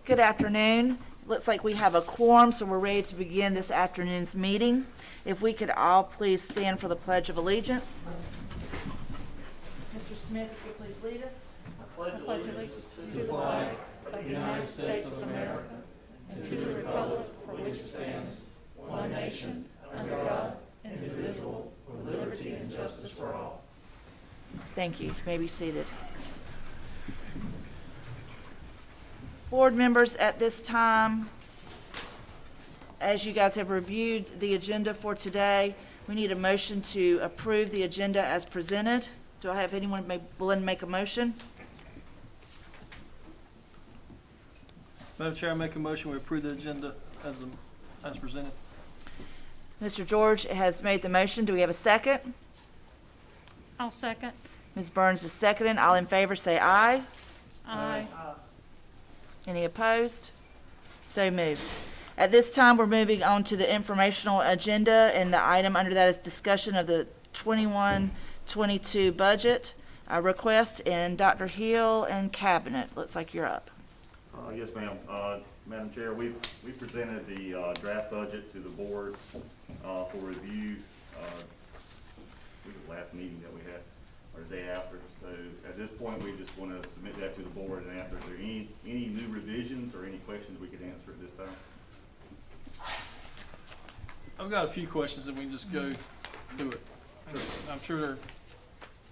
Good afternoon. Looks like we have a quorum, so we're ready to begin this afternoon's meeting. If we could all please stand for the Pledge of Allegiance. Mr. Smith, if you please lead us. I pledge allegiance to the flag of the United States of America and to the republic for which it stands, one nation, under God, indivisible, with liberty and justice for all. Thank you. You may be seated. Board members, at this time, as you guys have reviewed the agenda for today, we need a motion to approve the agenda as presented. Do I have anyone willing to make a motion? Madam Chair, I make a motion we approve the agenda as presented. Mr. George has made the motion. Do we have a second? I'll second. Ms. Burns is seconding. All in favor say aye. Aye. Any opposed? So moved. At this time, we're moving on to the informational agenda, and the item under that is discussion of the 21-22 budget request, and Dr. Hill and Cabinet. Looks like you're up. Yes, ma'am. Madam Chair, we presented the draft budget to the board for review. I think the last meeting that we had, or the day after. So at this point, we just want to submit that to the board and answer. Is there any new revisions or any questions we could answer at this time? I've got a few questions and we can just go through it. I'm sure they're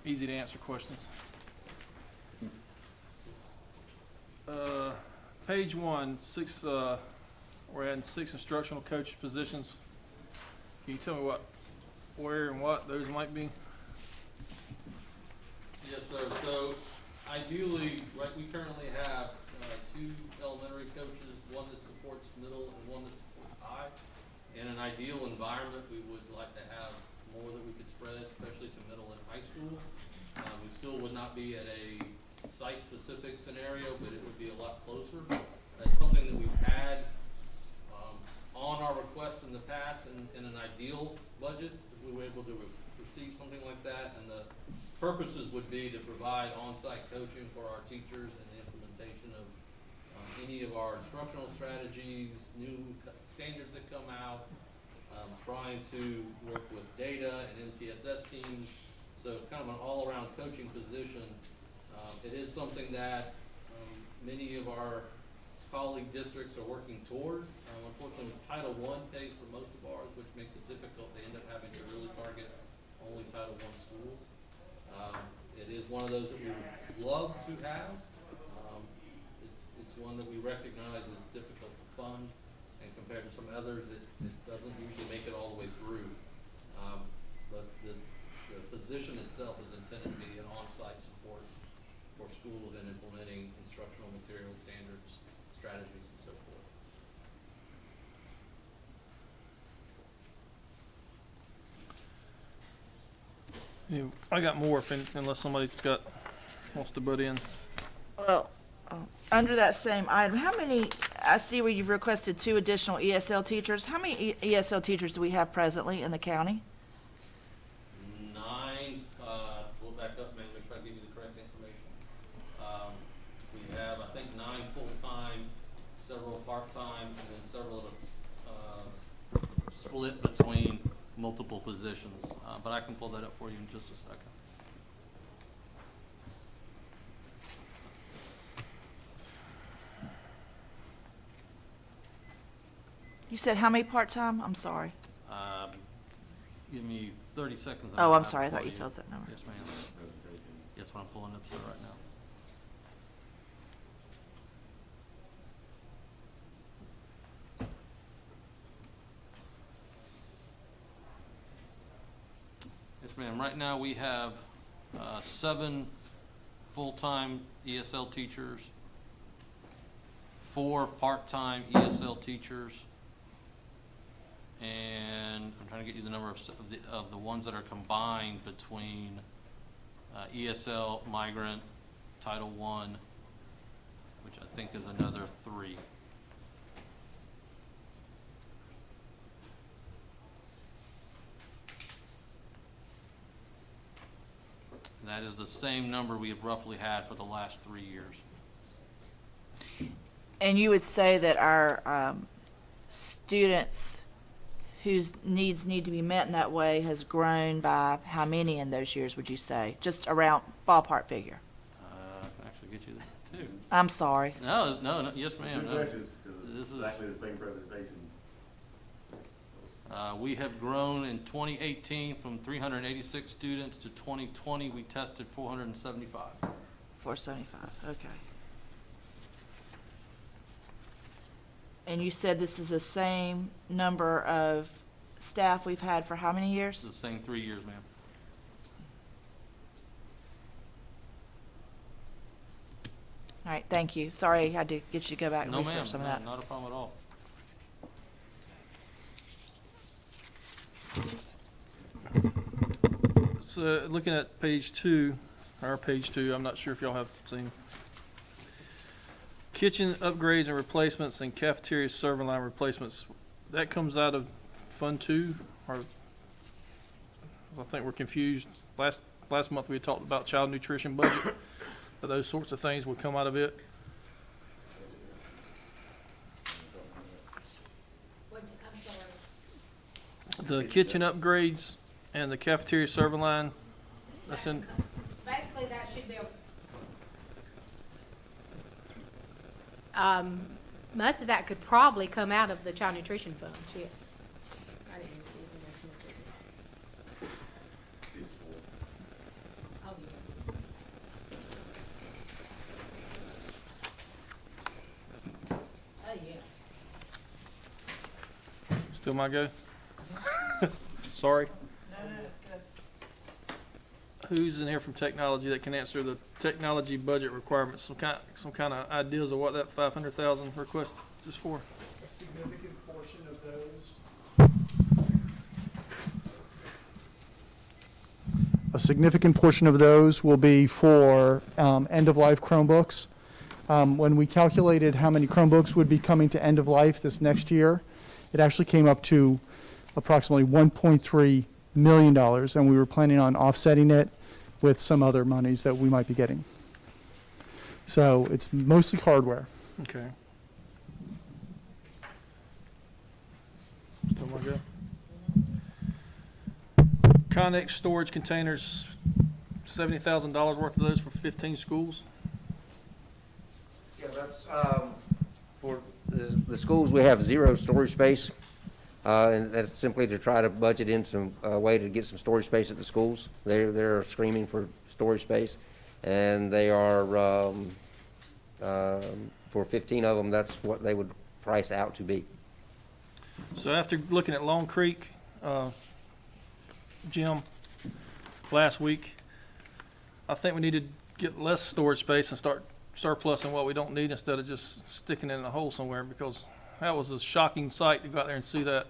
easy to answer questions. Page 1, we're adding 6 instructional coach positions. Can you tell me where and what those might be? Yes, sir. So ideally, right, we currently have 2 elementary coaches, one that supports middle and one that supports high. In an ideal environment, we would like to have more that we could spread, especially to middle and high school. We still would not be at a site-specific scenario, but it would be a lot closer. That's something that we've had on our requests in the past, in an ideal budget, if we were able to receive something like that. And the purposes would be to provide on-site coaching for our teachers and the implementation of any of our instructional strategies, new standards that come out, trying to work with data and MTSS teams. So it's kind of an all-around coaching position. It is something that many of our colleague districts are working toward. Unfortunately, Title I pays for most of ours, which makes it difficult. They end up having to really target only Title I schools. It is one of those that we would love to have. It's one that we recognize is difficult to fund, and compared to some others, it doesn't usually make it all the way through. But the position itself is intended to be an on-site support for schools in implementing instructional materials, standards, strategies, and so forth. I got more unless somebody's wants to butt in. Well, under that same item, how many, I see where you've requested 2 additional ESL teachers. How many ESL teachers do we have presently in the county? 9, we'll back up, man, make sure I give you the correct information. We have, I think, 9 full-time, several part-time, and then several split between multiple positions. But I can pull that up for you in just a second. You said how many part-time? I'm sorry. Give me 30 seconds. Oh, I'm sorry. I thought you told us that number. Yes, ma'am. Yes, what I'm pulling up sir right now. Yes, ma'am. Right now we have 7 full-time ESL teachers, 4 part-time ESL teachers, and I'm trying to get you the number of the ones that are combined between ESL, migrant, Title I, which I think is another 3. And that is the same number we have roughly had for the last 3 years. And you would say that our students whose needs need to be met in that way has grown by how many in those years, would you say? Just around ballpark figure. I can actually get you that too. I'm sorry. No, yes, ma'am, Good no. questions, 'cause This it's is- exactly the same presentation. We have grown in 2018 from 386 students to 2020, we tested 475. 475, okay. And you said this is the same number of staff we've had for how many It's years? the same 3 years, ma'am. All right, thank you. Sorry, I had to get you to go back and No, ma'am, research some of that. not a problem at all. So, looking at page 2, our page 2, I'm not sure if y'all have seen. Kitchen upgrades and replacements and cafeteria serving line replacements, that comes out of Fund 2, or, I think we're confused. Last month we had talked about child nutrition budget, but those sorts of things would come out of it. I'm sorry. The kitchen upgrades and the cafeteria serving line, that's in, Basically, that should be, most of that could probably come out of the child nutrition fund, yes. I didn't see information of it. Oh, yeah. Oh, yeah. still my go? Sorry. Who's in here from technology that can answer the technology budget requirements? Some kind of ideas of what that 500,000 request is for? A significant portion of those. A significant portion of those will be for end-of-life Chromebooks. When we calculated how many Chromebooks would be coming to end of life this next year, it actually came up to approximately $1.3 million, and we were planning on offsetting it with some other monies that we might be getting. So it's mostly hardware. Okay. Still my go? Connex storage containers, $70,000 worth of those for 15 schools. Yeah, that's, for the schools, we have zero storage space, and that's simply to try to budget in some way to get some storage space at the schools. They're screaming for storage space, and they are, for 15 of them, that's what they would price out to be. So after looking at Long Creek, Jim, last week, I think we need to get less storage space and start surplusing what we don't need instead of just sticking it in a hole somewhere, because that was a shocking sight to go out there and see that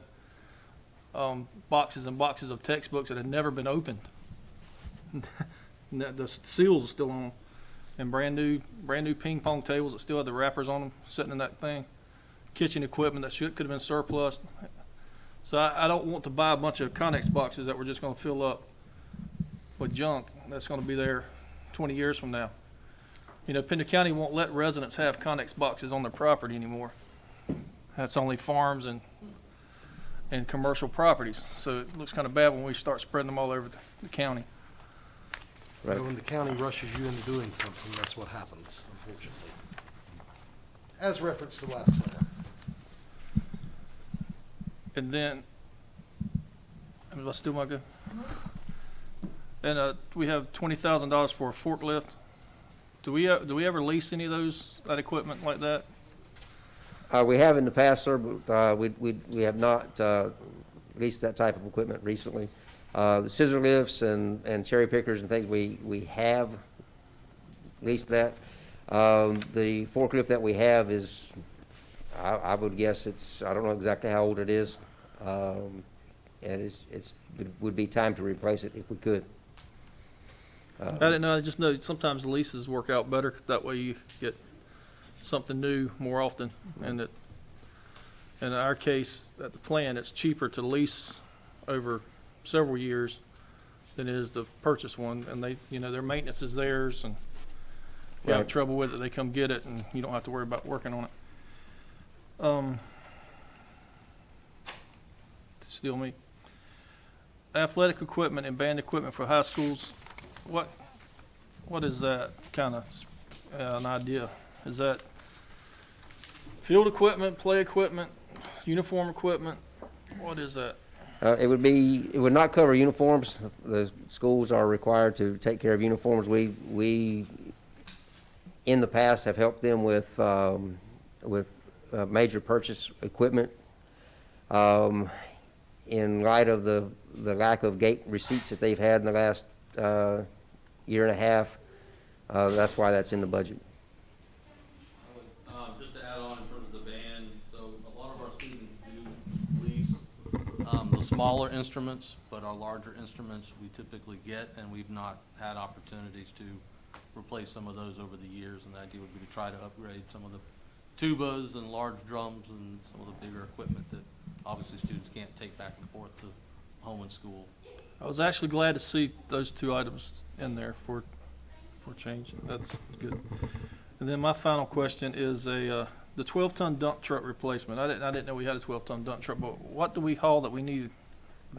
boxes and boxes of textbooks that had never been opened. The seals are still on them, and brand new ping pong tables that still had the wrappers on them sitting in that thing. Kitchen equipment that could have been surplus. So I don't want to buy a bunch of Connex boxes that we're just going to fill up with junk that's going to be there 20 years from now. You know, Pender County won't let residents have Connex boxes on their property anymore. That's only farms and commercial properties. So it looks kind of bad when we start spreading them all over the county. Right. When the county rushes you into doing something, that's what happens, unfortunately. As referenced to last summer. And then, am I still my go? And we have $20,000 for a forklift. Do we ever lease any of that equipment like that? We have in the past, sir, but we have not leased that type of equipment recently. The scissor lifts and cherry pickers and things, we have leased that. The forklift that we have is, I would guess I don't know exactly how old it is. And it would be time to replace it if we could. I didn't know. I just know sometimes leases work out better. That way you get something new more often. And that, in our case, at the plan, it's cheaper to lease over several years than it is to purchase one. And they, their maintenance is theirs, and if you have Right. trouble with it, they come get it, and you don't have to worry about working on it. Still me. Athletic equipment and band equipment for high schools, what is that kind of, an idea? Is that field equipment, play equipment, uniform equipment? What is that? It would not cover uniforms. The schools are required to take care of uniforms. We in the past have helped them with major purchase equipment. In light of the lack of gate receipts that they've had in the last year and a half, that's why that's in the budget. Just to add on in terms of the band, so a lot of our students do lease the smaller instruments, but our larger instruments we typically get, and we've not had opportunities to replace some of those over the years, and the idea would be to try to upgrade some of the tubas and large drums and some of the bigger equipment that obviously students can't take back and forth to home and school. I was actually glad to see those two items in there for change. That's good. And then my final question is the 12-ton dump truck replacement. I didn't know we had a 12-ton dump truck, but what do we haul that we need?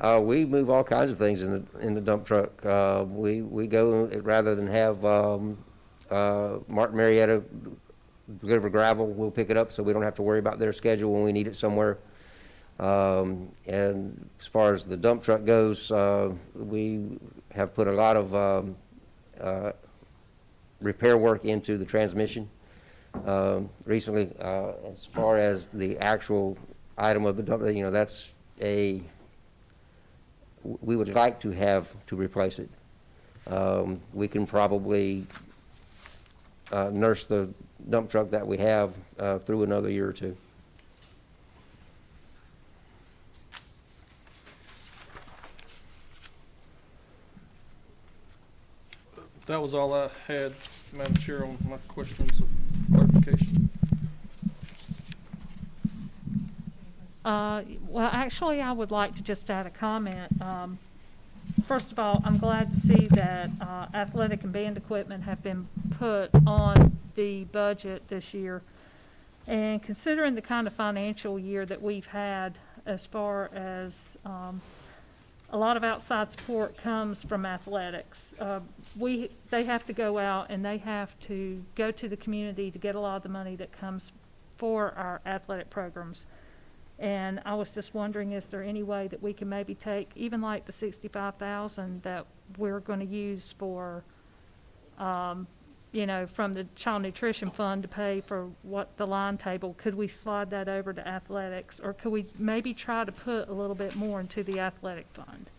We move all kinds of things in the dump truck. We go, rather than have Martin Marietta deliver gravel, we'll pick it up so we don't have to worry about their schedule when we need it somewhere. And as far as the dump truck goes, we have put a lot of repair work into the transmission recently. As far as the actual item of the dump, that's we would like to have to replace it. We can probably nurse the dump truck that we have through another year or two. That was all I had, Madam Chair, on my questions of clarification. Well, actually, I would like to just add a comment. First of all, I'm glad to see that athletic and band equipment have been put on the budget this year. And considering the kind of financial year that we've had, as far as a lot of outside support comes from athletics. They have to go out and they have to go to the community to get a lot of the money that comes for our athletic programs. And I was just wondering, is there any way that we can maybe take even like the $65,000 that we're going to use for, from the child nutrition fund to pay for what the line table, could we slide that over to athletics, or could we maybe try to put a little bit more into the athletic fund?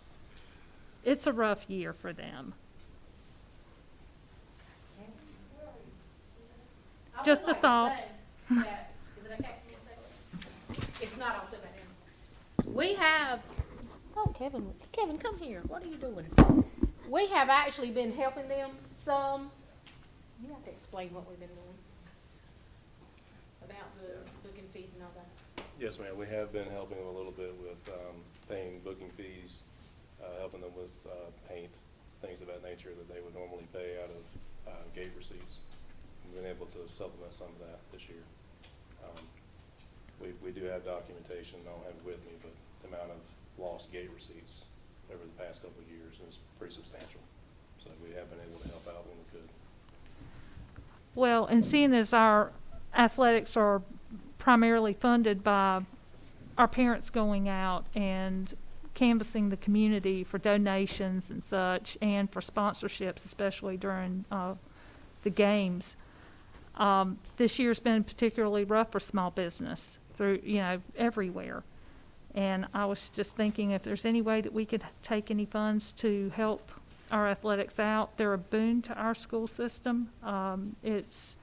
It's a rough year for them. Just a thought. Is it okay for me to say something? If not, I'll sit back down. We have, Kevin, come here. What are you doing? We have actually been helping them some. You have to explain what we've been doing about the booking fees and all that. Yes, ma'am. We have been helping them a little bit with paying booking fees, helping them with paint, things of that nature that they would normally pay out of gate receipts. We've been able to supplement some of that this year. We do have documentation, I don't have it with me, but the amount of lost gate receipts over the past couple of years is pretty substantial. So we have been able to help out when we could. Well, and seeing as our athletics are primarily funded by our parents going out and canvassing the community for donations and such, and for sponsorships, especially during the games, this year's been particularly rough for small business through, everywhere. And I was just thinking if there's any way that we could take any funds to help our athletics out. They're a boon to our school system. It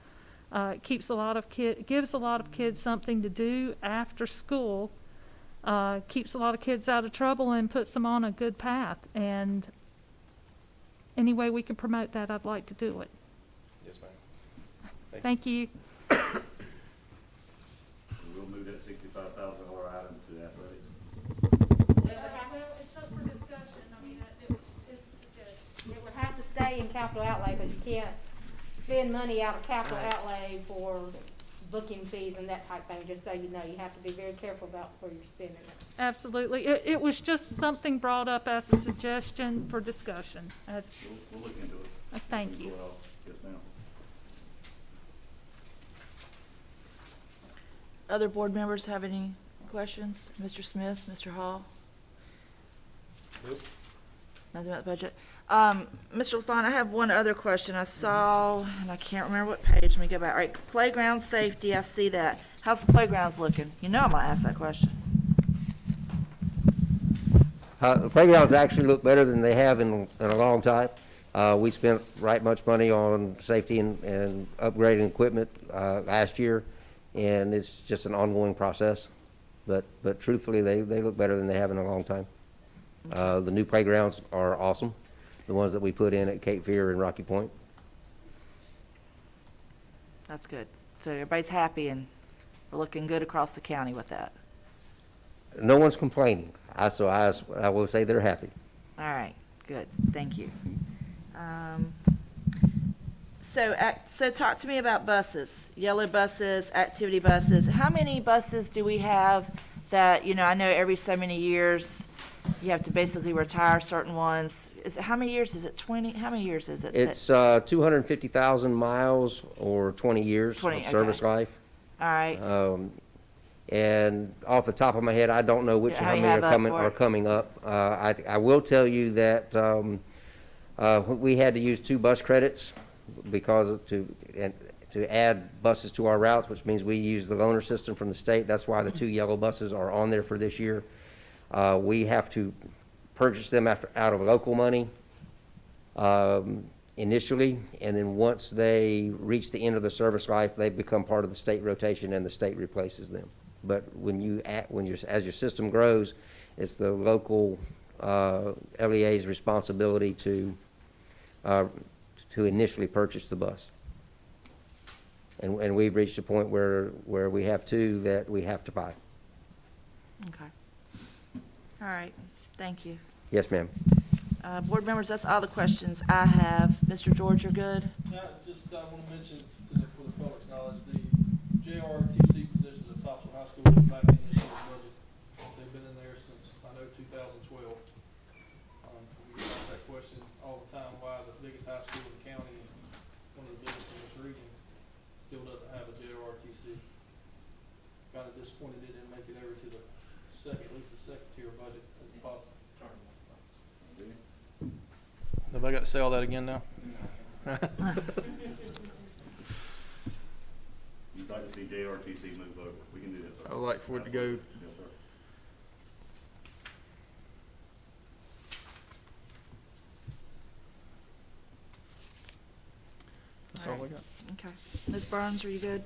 gives a lot of kids something to do after school, keeps a lot of kids out of trouble and puts them on a good path. And any way we can promote that, I'd like to do it. Yes, ma'am. Thank you. We'll move that $65,000 item to athletics. Well, it's up for discussion. I mean, it's a suggestion. It would have to stay in capital outlay, but you can't spend money out of capital outlay for booking fees and that type thing, just so you know, you have to be very careful about where you're spending it. Absolutely. It was just something brought up as a suggestion for discussion. We'll look into it. Thank you. Well, yes, ma'am. Other board members have any questions? Mr. Smith, Mr. Hall? Nope. Nothing about the budget? Mr. LaFawn, I have one other question. I saw, and I can't remember what page, let me go back. All right, playground safety, I see that. How's the playgrounds looking? You know I'm gonna ask that question. The playgrounds actually look better than they have in a long time. We spent right much money on safety and upgrading equipment last year, and it's just an ongoing process. But truthfully, they look better than they have in a long time. The new playgrounds are awesome, the ones that we put in at Cape Fear and Rocky Point. That's good. So everybody's happy and we're looking good across the county with that. No one's complaining, so I will say they're happy. All right, good, thank you. So talk to me about buses, yellow buses, activity buses. How many buses do we have that, you know, I know every so many years you have to basically retire certain ones. How many years is it, 20? How many years is it? It's 250,000 miles or 20 years 20, of service okay. life. All right, And off the top of my head, I don't know which Yeah, and how how you many have up for are it. coming up. I will tell you that we had to use 2 bus credits because to add buses to our routes, which means we use the loaner system from the state. That's why the 2 yellow buses are on there for this year. We have to purchase them out of local money initially, and then once they reach the end of the service life, they become part of the state rotation, and the state replaces them. But as your system grows, it's the local LEA's responsibility to initially purchase the bus. And we've reached a point where we have 2 that we have to buy. okay. All right, thank you. Yes, ma'am. Board members, that's all the questions I have. Mr. George, you're good? Yeah, just, I want to mention for the public's knowledge, the JRTC positions at Topsail High School are back in this year's budget. They've been in there since, I know, 2012. We get asked that question all the time, why the biggest high school in the county and one of the biggest in this region still doesn't have a JRTC. Kind of disappointed it didn't make it over to the second, at least the second tier budget as possible. Have I got to say all that again now? You'd like to see JRTC move over. We can do that, sir. I would like for it to go. Yes, sir. That's all I got. Okay. Ms. Burns, are you good?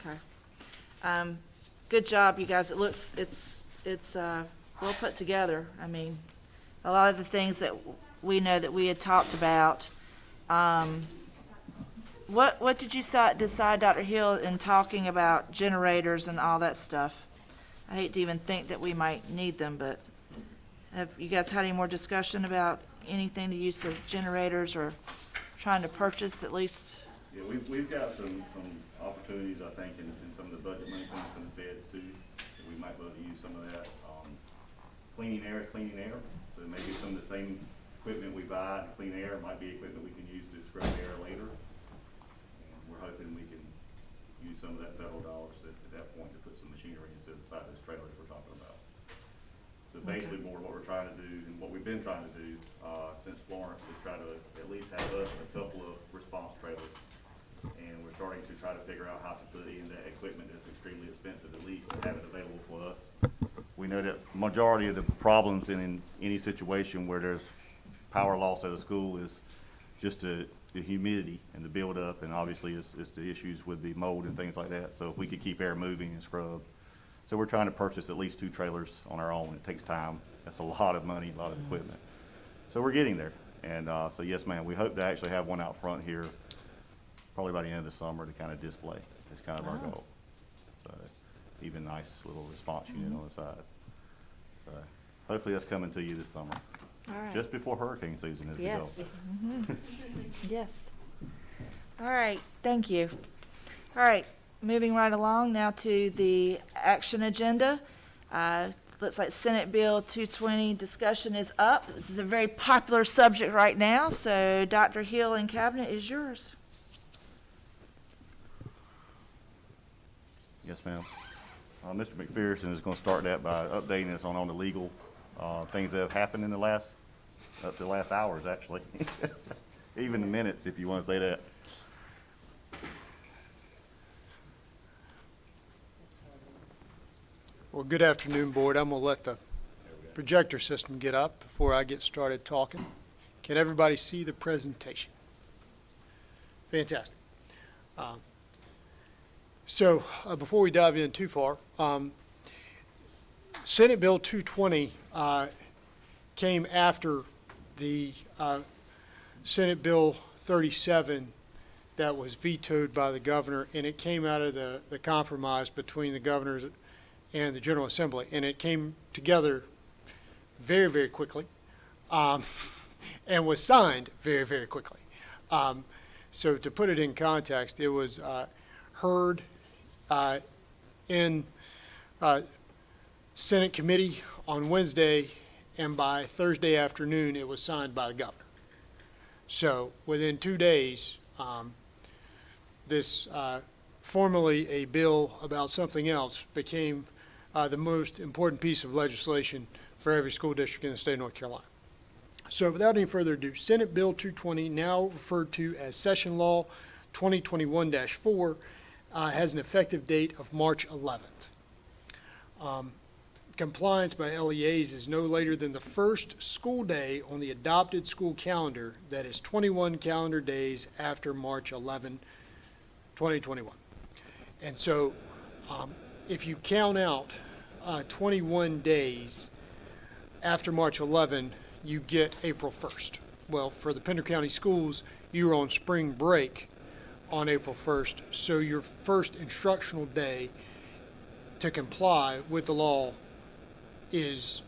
Okay. Good job, you guys. It looks, it's well put together. I mean, a lot of the things that we know that we had talked about. What did you decide, Dr. Hill, in talking about generators and all that stuff? I hate to even think that we might need them, but have you guys had any more discussion about anything, the use of generators or trying to purchase at least? Yeah, we've got some opportunities, I think, in some of the budget money coming from the feds too. That we might be able to use some of that. Cleaning air is cleaning air, so maybe some of the same equipment we buy to clean air might be equipment we can use to scrub air later. And we're hoping we can use some of that federal dollars at that point to put some machinery instead of the side of those trailers we're talking about. So basically more what we're trying to do and what we've been trying to do since Florence is try to at least have a couple of response trailers. And we're starting to try to figure out how to put in that equipment that's extremely expensive, at least to have it available for us. We know that majority of the problems in any situation where there's power loss at a school is just the humidity and the buildup, and obviously it's the issues with the mold and things like that. So if we could keep air moving and scrub. So we're trying to purchase at least 2 trailers on our own. It takes time. That's a lot of money, a lot of equipment. So we're getting there. And so yes, ma'am, we hope to actually have one out front here probably by the end of the summer to kind of display. It's kind of our goal. So even nice little response unit on the side. So hopefully that's coming to you this summer. All right. Just before hurricane season as we go. Yes. Mhm. Yes. All right, thank you. All right, moving right along now to the action agenda. Looks like Senate Bill 220 discussion is up. This is a very popular subject right now, so Dr. Hill and Cabinet is yours. Yes, ma'am. Mr. McPherson is gonna start that by updating us on the legal, things that have happened in the last hours, actually. Even the minutes, if you wanna say that. Well, good afternoon, Board. I'm going to let the projector system get up before I get started talking. Can everybody see the presentation? Fantastic. Before we dive in too far, Senate Bill 220 came after the Senate Bill 37 that was vetoed by the governor, and it came out of the compromise between the governors and the General Assembly, and it came together very, very quickly, and was signed very, very quickly. So to put it in context, it was heard in Senate committee on Wednesday, and by Thursday afternoon, it was signed by the governor. So within 2 days, this formerly a bill about something else became the most important piece of legislation for every school district in the state of North Carolina. So without any further ado, Senate Bill 220, now referred to as Session Law 2021-4, has an effective date of March 11th. Compliance by LEAs is no later than the first school day on the adopted school calendar, that is 21 calendar days after March 11, 2021. And so if you count out 21 days after March 11, you get April 1st. Well, for the Pender County schools, you were on spring break on April 1st, so your first instructional day to comply with the law is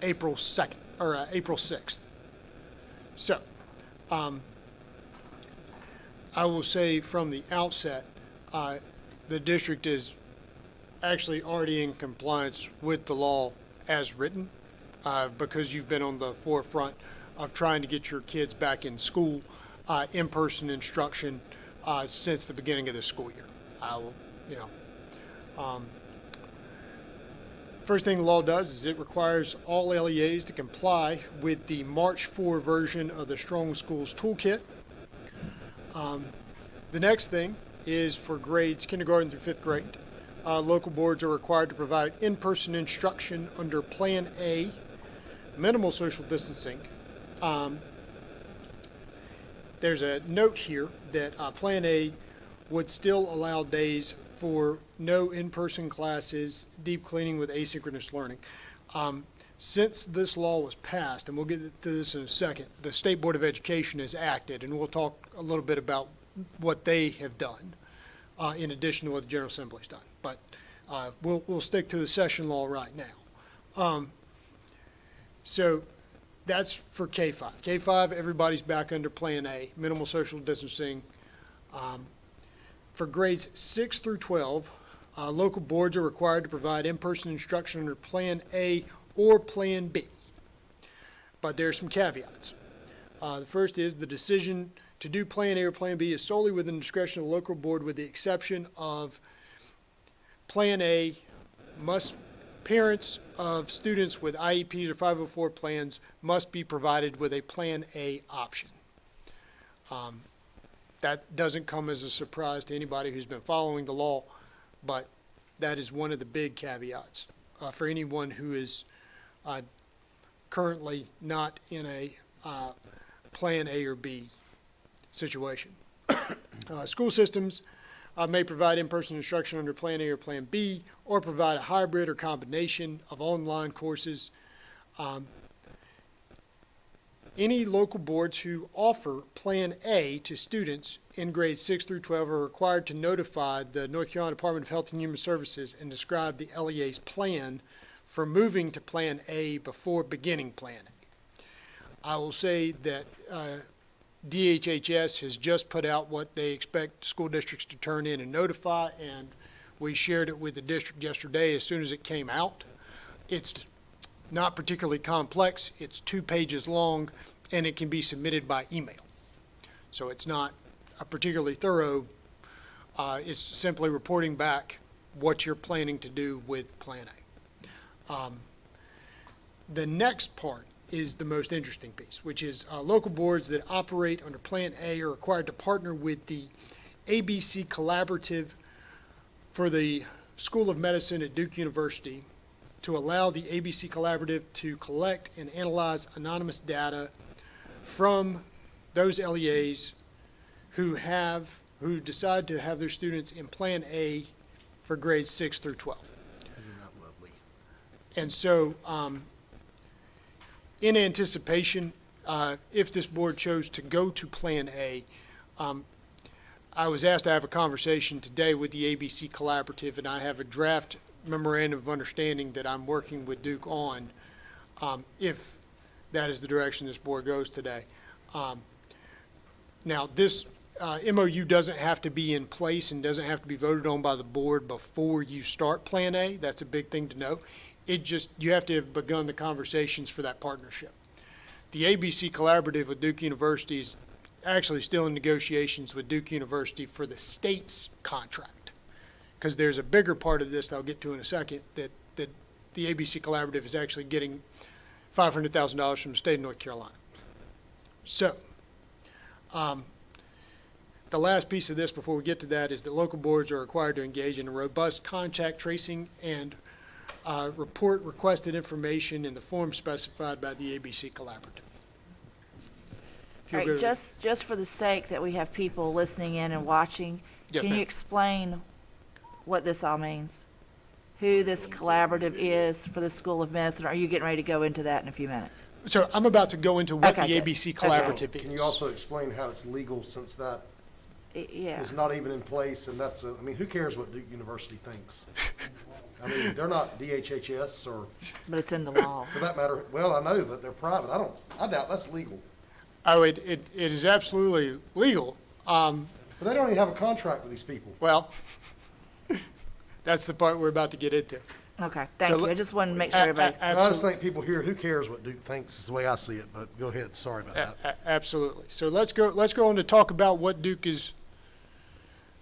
April 2nd, or April 6th. So, I will say from the outset, the district is actually already in compliance with the law as written, because you've been on the forefront of trying to get your kids back in school, in-person instruction, since the beginning of the school year. First thing the law does is it requires all LEAs to comply with the March 4 version of the Strong Schools Toolkit. The next thing is for grades kindergarten through 5th grade. Local boards are required to provide in-person instruction under Plan A, minimal social distancing. There's a note here that Plan A would still allow days for no in-person classes, deep cleaning with asynchronous learning. Since this law was passed, and we'll get to this in a second, the State Board of Education has acted, and we'll talk a little bit about what they have done, in addition to what the General Assembly's done. But we'll stick to the session law right now. So that's for K-5. K-5, everybody's back under Plan A, minimal social distancing. For grades 6 through 12, local boards are required to provide in-person instruction under Plan A or Plan B. But there are some caveats. The first is the decision to do Plan A or Plan B is solely within the discretion of the local board, with the exception of Plan A parents of students with IEPs or 504 plans must be provided with a Plan A option. That doesn't come as a surprise to anybody who's been following the law, but that is one of the big caveats for anyone who is currently not in a Plan A or B situation. School systems may provide in-person instruction under Plan A or Plan B, or provide a hybrid or combination of online courses. Any local boards who offer Plan A to students in grades 6 through 12 are required to notify the North Carolina Department of Health and Human Services and describe the LEA's plan for moving to Plan A before beginning Plan A. I will say that DHHS has just put out what they expect school districts to turn in and notify, and we shared it with the district yesterday as soon as it came out. It's not particularly complex, it's 2 pages long, and it can be submitted by email. So it's not a particularly thorough, it's simply reporting back what you're planning to do with Plan A. The next part is the most interesting piece, which is local boards that operate under Plan A are required to partner with the ABC Collaborative for the School of Medicine at Duke University to allow the ABC Collaborative to collect and analyze anonymous data from those LEAs who decide to have their students in Plan A for grades 6 through 12. Isn't that lovely? And so, in anticipation, if this board chose to go to Plan A, I was asked to have a conversation today with the ABC Collaborative, and I have a draft memorandum of understanding that I'm working with Duke on, if that is the direction this board goes today. Now, this MOU doesn't have to be in place and doesn't have to be voted on by the board before you start Plan A. That's a big thing to know. You have to have begun the conversations for that partnership. The ABC Collaborative with Duke University is actually still in negotiations with Duke University for the state's contract. Because there's a bigger part of this that I'll get to in a second, that the ABC Collaborative is actually getting $500,000 from the state of North Carolina. So, the last piece of this before we get to that is that local boards are required to engage in a robust contact tracing and report requested information in the form specified by the ABC Collaborative. If All you'll right, go- just for the sake that we have people listening in and watching, Yes, can you ma'am. explain what this all means? Who this collaborative is for the School of Medicine? Or are you getting ready to go into that in a few minutes? So I'm about to go into what Okay, the good. ABC Okay. Collaborative is. Can you also explain how it's legal since that Yeah. is not even in place, and that's, I mean, who cares what Duke University thinks? I mean, they're not DHHS, or But it's in the law. for that matter, well, I know, but they're private. I doubt that's legal. Oh, it is absolutely legal. But they don't even have a contract with these people. Well, that's the part we're about to get into. Okay, thank you. I just wanted to make sure everybody, And I just Absolutely. think people here, who cares what Duke thinks, is the way I see it, but go ahead, sorry about that. Absolutely. So let's go on to talk about what Duke is,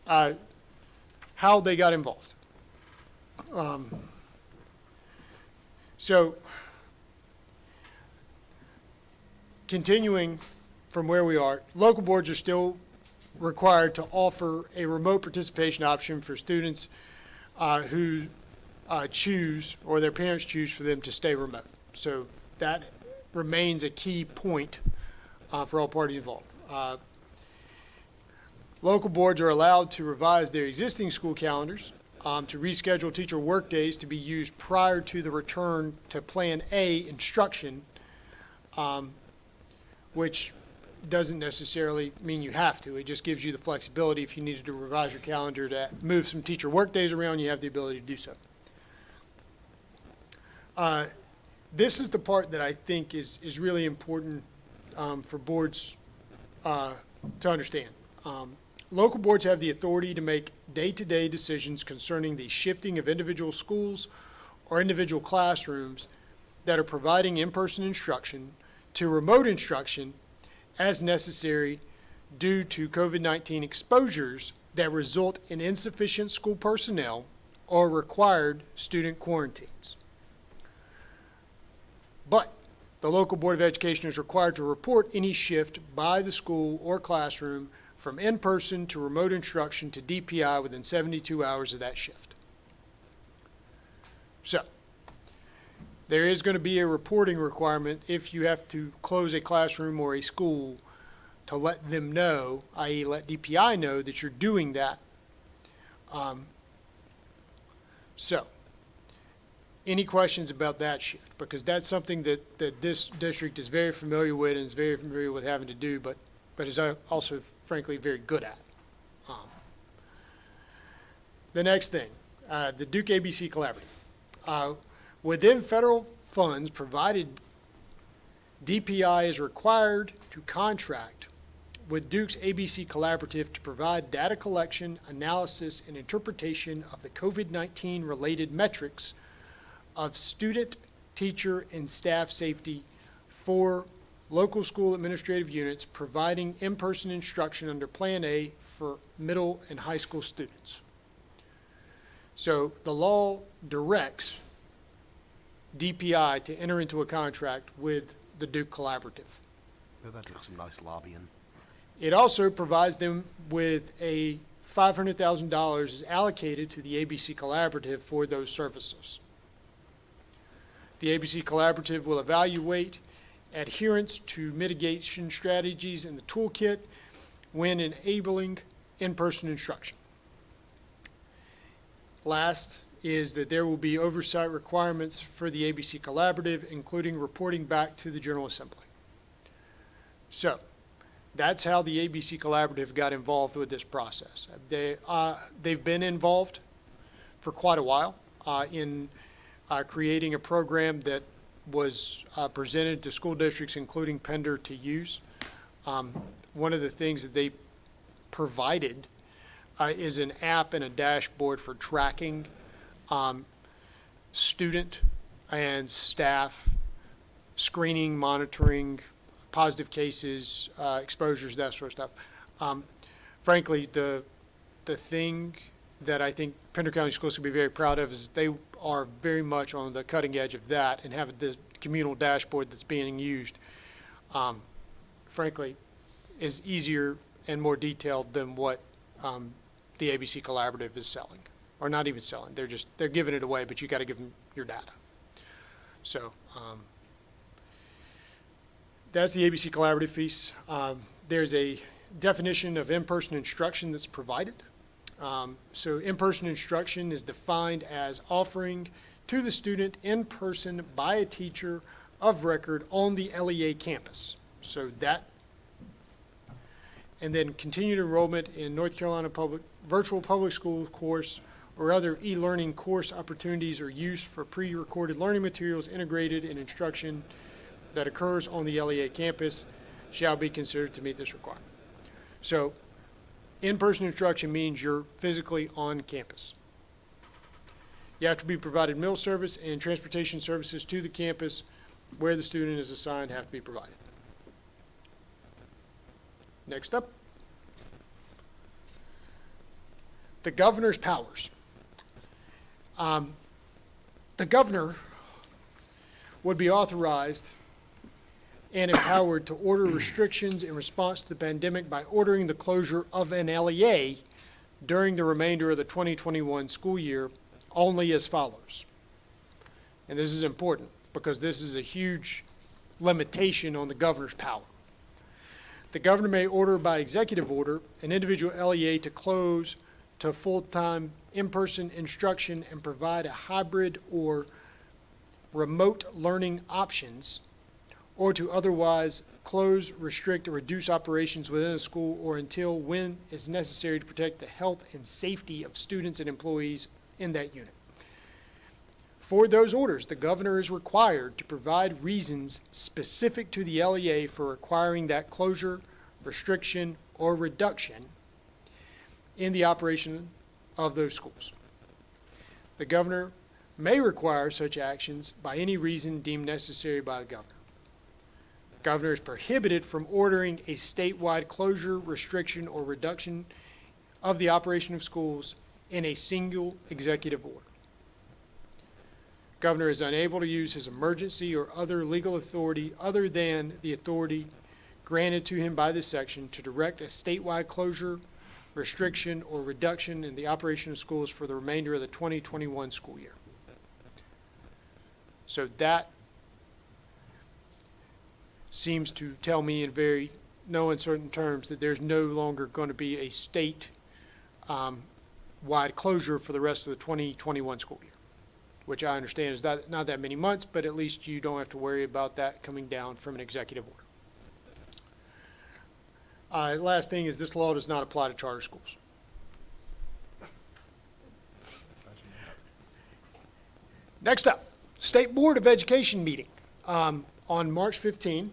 how they got involved. So, continuing from where we are, local boards are still required to offer a remote participation option for students who choose, or their parents choose for them to stay remote. So that remains a key point for all parties involved. Local boards are allowed to revise their existing school calendars to reschedule teacher workdays to be used prior to the return to Plan A instruction, which doesn't necessarily mean you have to. It just gives you the flexibility. If you needed to revise your calendar to move some teacher workdays around, you have the ability to do so. This is the part that I think is really important for boards to understand. Local boards have the authority to make day-to-day decisions concerning the shifting of individual schools or individual classrooms that are providing in-person instruction to remote instruction as necessary due to COVID-19 exposures that result in insufficient school personnel or required student quarantines. But the local Board of Education is required to report any shift by the school or classroom from in-person to remote instruction to DPI within 72 hours of that shift. So, there is going to be a reporting requirement if you have to close a classroom or a school to let them know, i.e. let DPI know that you're doing that. So, any questions about that shift? Because that's something that this district is very familiar with and is very familiar with having to do, but is also frankly very good at. The next thing, the Duke ABC Collaborative. Within federal funds provided, DPI is required to contract with Duke's ABC Collaborative to provide data collection, analysis, and interpretation of the COVID-19 related metrics of student, teacher, and staff safety for local school administrative units providing in-person instruction under Plan A for middle and high school students. So the law directs DPI to enter into a contract with the Duke Collaborative. They're doing some nice lobbying. It also provides them with a $500,000 is allocated to the ABC Collaborative for those services. The ABC Collaborative will evaluate adherence to mitigation strategies in the toolkit when enabling in-person instruction. Last is that there will be oversight requirements for the ABC Collaborative, including reporting back to the General Assembly. So, that's how the ABC Collaborative got involved with this process. They've been involved for quite a while in creating a program that was presented to school districts, including Pender, to use. One of the things that they provided is an app and a dashboard for tracking student and staff screening, monitoring, positive cases, exposures, that sort of stuff. Frankly, the thing that I think Pender County Schools can be very proud of is they are very much on the cutting edge of that and have the communal dashboard that's being used, frankly, is easier and more detailed than what the ABC Collaborative is selling, or not even selling. They're giving it away, but you got to give them your data. So that's the ABC Collaborative piece. There's a definition of in-person instruction that's provided. So in-person instruction is defined as offering to the student in person by a teacher of record on the LEA campus. So that, and then continued enrollment in North Carolina virtual public school course or other e-learning course opportunities or use for pre-recorded learning materials integrated in instruction that occurs on the LEA campus shall be considered to meet this requirement. So in-person instruction means you're physically on campus. You have to be provided meal service and transportation services to the campus where the student is assigned have to be provided. Next up, the governor's powers. The governor would be authorized and empowered to order restrictions in response to the pandemic by ordering the closure of an LEA during the remainder of the 2021 school year only as follows. And this is important because this is a huge limitation on the governor's power. The governor may order by executive order an individual LEA to close to full-time in-person instruction and provide a hybrid or remote learning options, or to otherwise close, restrict, or reduce operations within a school or until when is necessary to protect the health and safety of students and employees in that unit. For those orders, the governor is required to provide reasons specific to the LEA for requiring that closure, restriction, or reduction in the operation of those schools. The governor may require such actions by any reason deemed necessary by the governor. The governor is prohibited from ordering a statewide closure, restriction, or reduction of the operation of schools in a single executive order. Governor is unable to use his emergency or other legal authority other than the authority granted to him by this section to direct a statewide closure, restriction, or reduction in the operation of schools for the remainder of the 2021 school year. So that seems to tell me in very no uncertain terms that there's no longer going to be a state wide closure for the rest of the 2021 school year, which I understand is not that many months, but at least you don't have to worry about that coming down from an executive order. Last thing is this law does not apply to charter schools. Next up, State Board of Education meeting on March 15.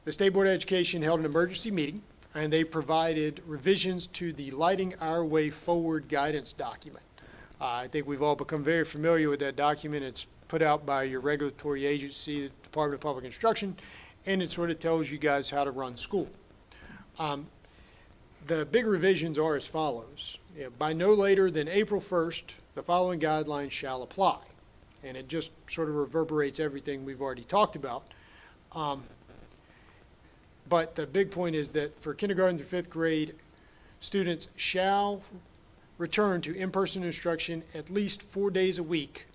the State Board of Education held an emergency meeting, and they provided revisions to the Lighting Our Way Forward guidance document. I think we've all become very familiar with that document. It's put out by your regulatory agency, the Department of Public Instruction, and it sort of tells you guys how to run school. The big revisions are as follows. By no later than April 1st, the following guidelines shall apply. And it just sort of reverberates everything we've already talked about. But the big point is that for kindergarten through fifth grade, students shall return to in-person instruction at least 4 days a week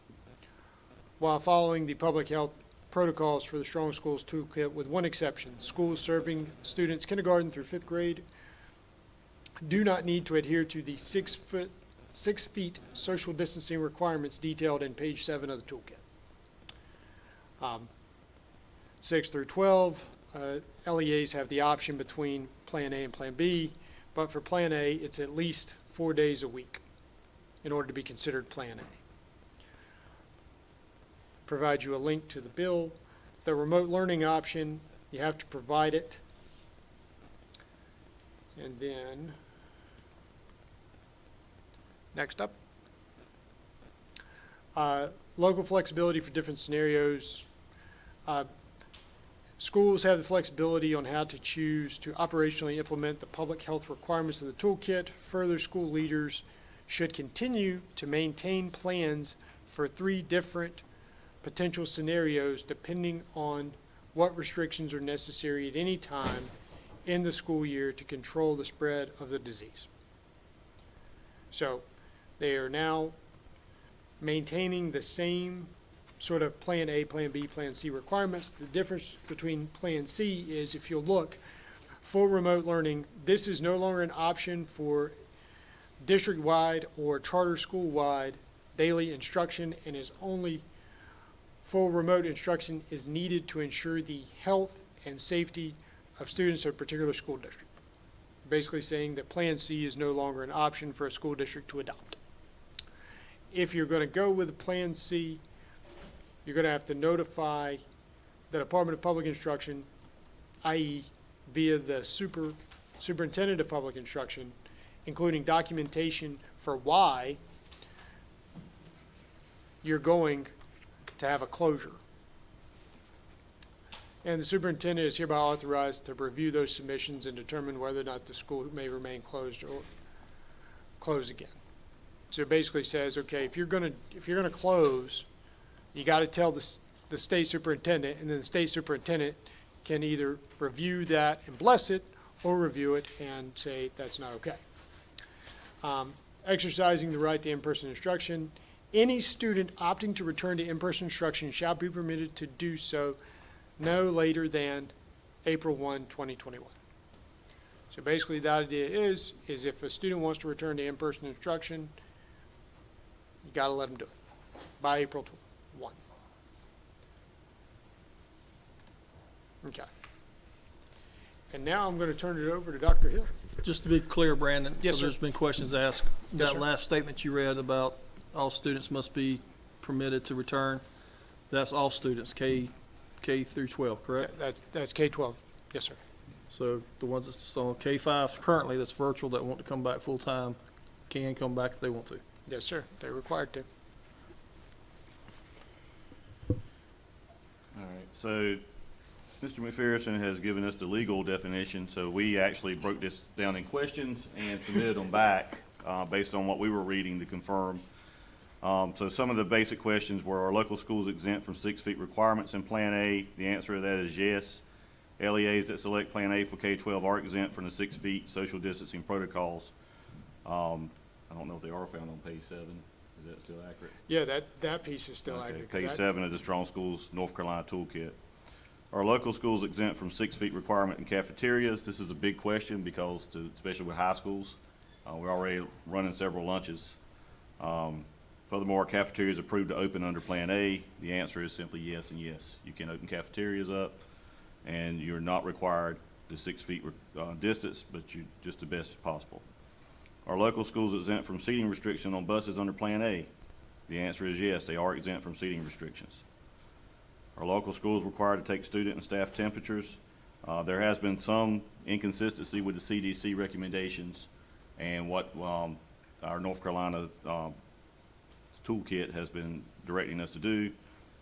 while following the public health protocols for the Strong Schools Toolkit, with one exception. Schools serving students kindergarten through fifth grade do not need to adhere to the 6 feet social distancing requirements detailed in page 7 of the toolkit. 6 through 12, LEAs have the option between Plan A and Plan B, but for Plan A, it's at least 4 days a week in order to be considered Plan A. Provide you a link to the bill. The remote learning option, you have to provide it. And then, next up, local flexibility for different scenarios. Schools have the flexibility on how to choose to operationally implement the public health requirements of the toolkit. Further, school leaders should continue to maintain plans for 3 different potential scenarios depending on what restrictions are necessary at any time in the school year to control the spread of the disease. So they are now maintaining the same sort of Plan A, Plan B, Plan C requirements. The difference between Plan C is, if you'll look, for remote learning, this is no longer an option for district-wide or charter school-wide daily instruction, and is only full remote instruction is needed to ensure the health and safety of students of a particular school district. Basically saying that Plan C is no longer an option for a school district to adopt. If you're going to go with Plan C, you're going to have to notify the Department of Public Instruction, i.e. via the Superintendent of Public Instruction, including documentation for why you're going to have a closure. And the superintendent is hereby authorized to review those submissions and determine whether or not the school may remain closed or close again. So it basically says, okay, if you're gonna close, you got to tell the state superintendent, and then the state superintendent can either review that and bless it, or review it and say that's not okay. Exercising the right to in-person instruction. Any student opting to return to in-person instruction shall be permitted to do so no later than April 1, 2021. So basically the idea is if a student wants to return to in-person instruction, you got to let them do it by April 1. Okay. And now I'm going to turn it over to Dr. Hill. Just to be clear, Brandon. Yes, sir. There's been questions asked. Yes, That sir. last statement you read about all students must be permitted to return, that's all students, K through 12, correct? That's K-12. Yes, sir. So the ones that's on K-5 currently that's virtual that want to come back full-time can come back if they want to. Yes, sir. They're required to. All right, so Mr. McPherson has given us the legal definition, so we actually broke this down in questions and submitted them back based on what we were reading to confirm. So some of the basic questions were, are local schools exempt from 6 feet requirements in Plan A? The answer to that is yes. LEAs that select Plan A for K-12 are exempt from the 6 feet social distancing protocols. I don't know if they are found on page 7. Is that still accurate? Yeah, that piece is still Okay, accurate. page 7 of the Strong Schools North Carolina Toolkit. Are local schools exempt from 6 feet requirement in cafeterias? This is a big question because, especially with high schools, we're already running several lunches. Furthermore, cafeterias approved to open under Plan A? The answer is simply yes and yes. You can open cafeterias up, and you're not required the 6 feet distance, but you just the best possible. Are local schools exempt from seating restriction on buses under Plan A? The answer is yes, they are exempt from seating restrictions. Are local schools required to take student and staff temperatures? There has been some inconsistency with the CDC recommendations and what our North Carolina toolkit has been directing us to do.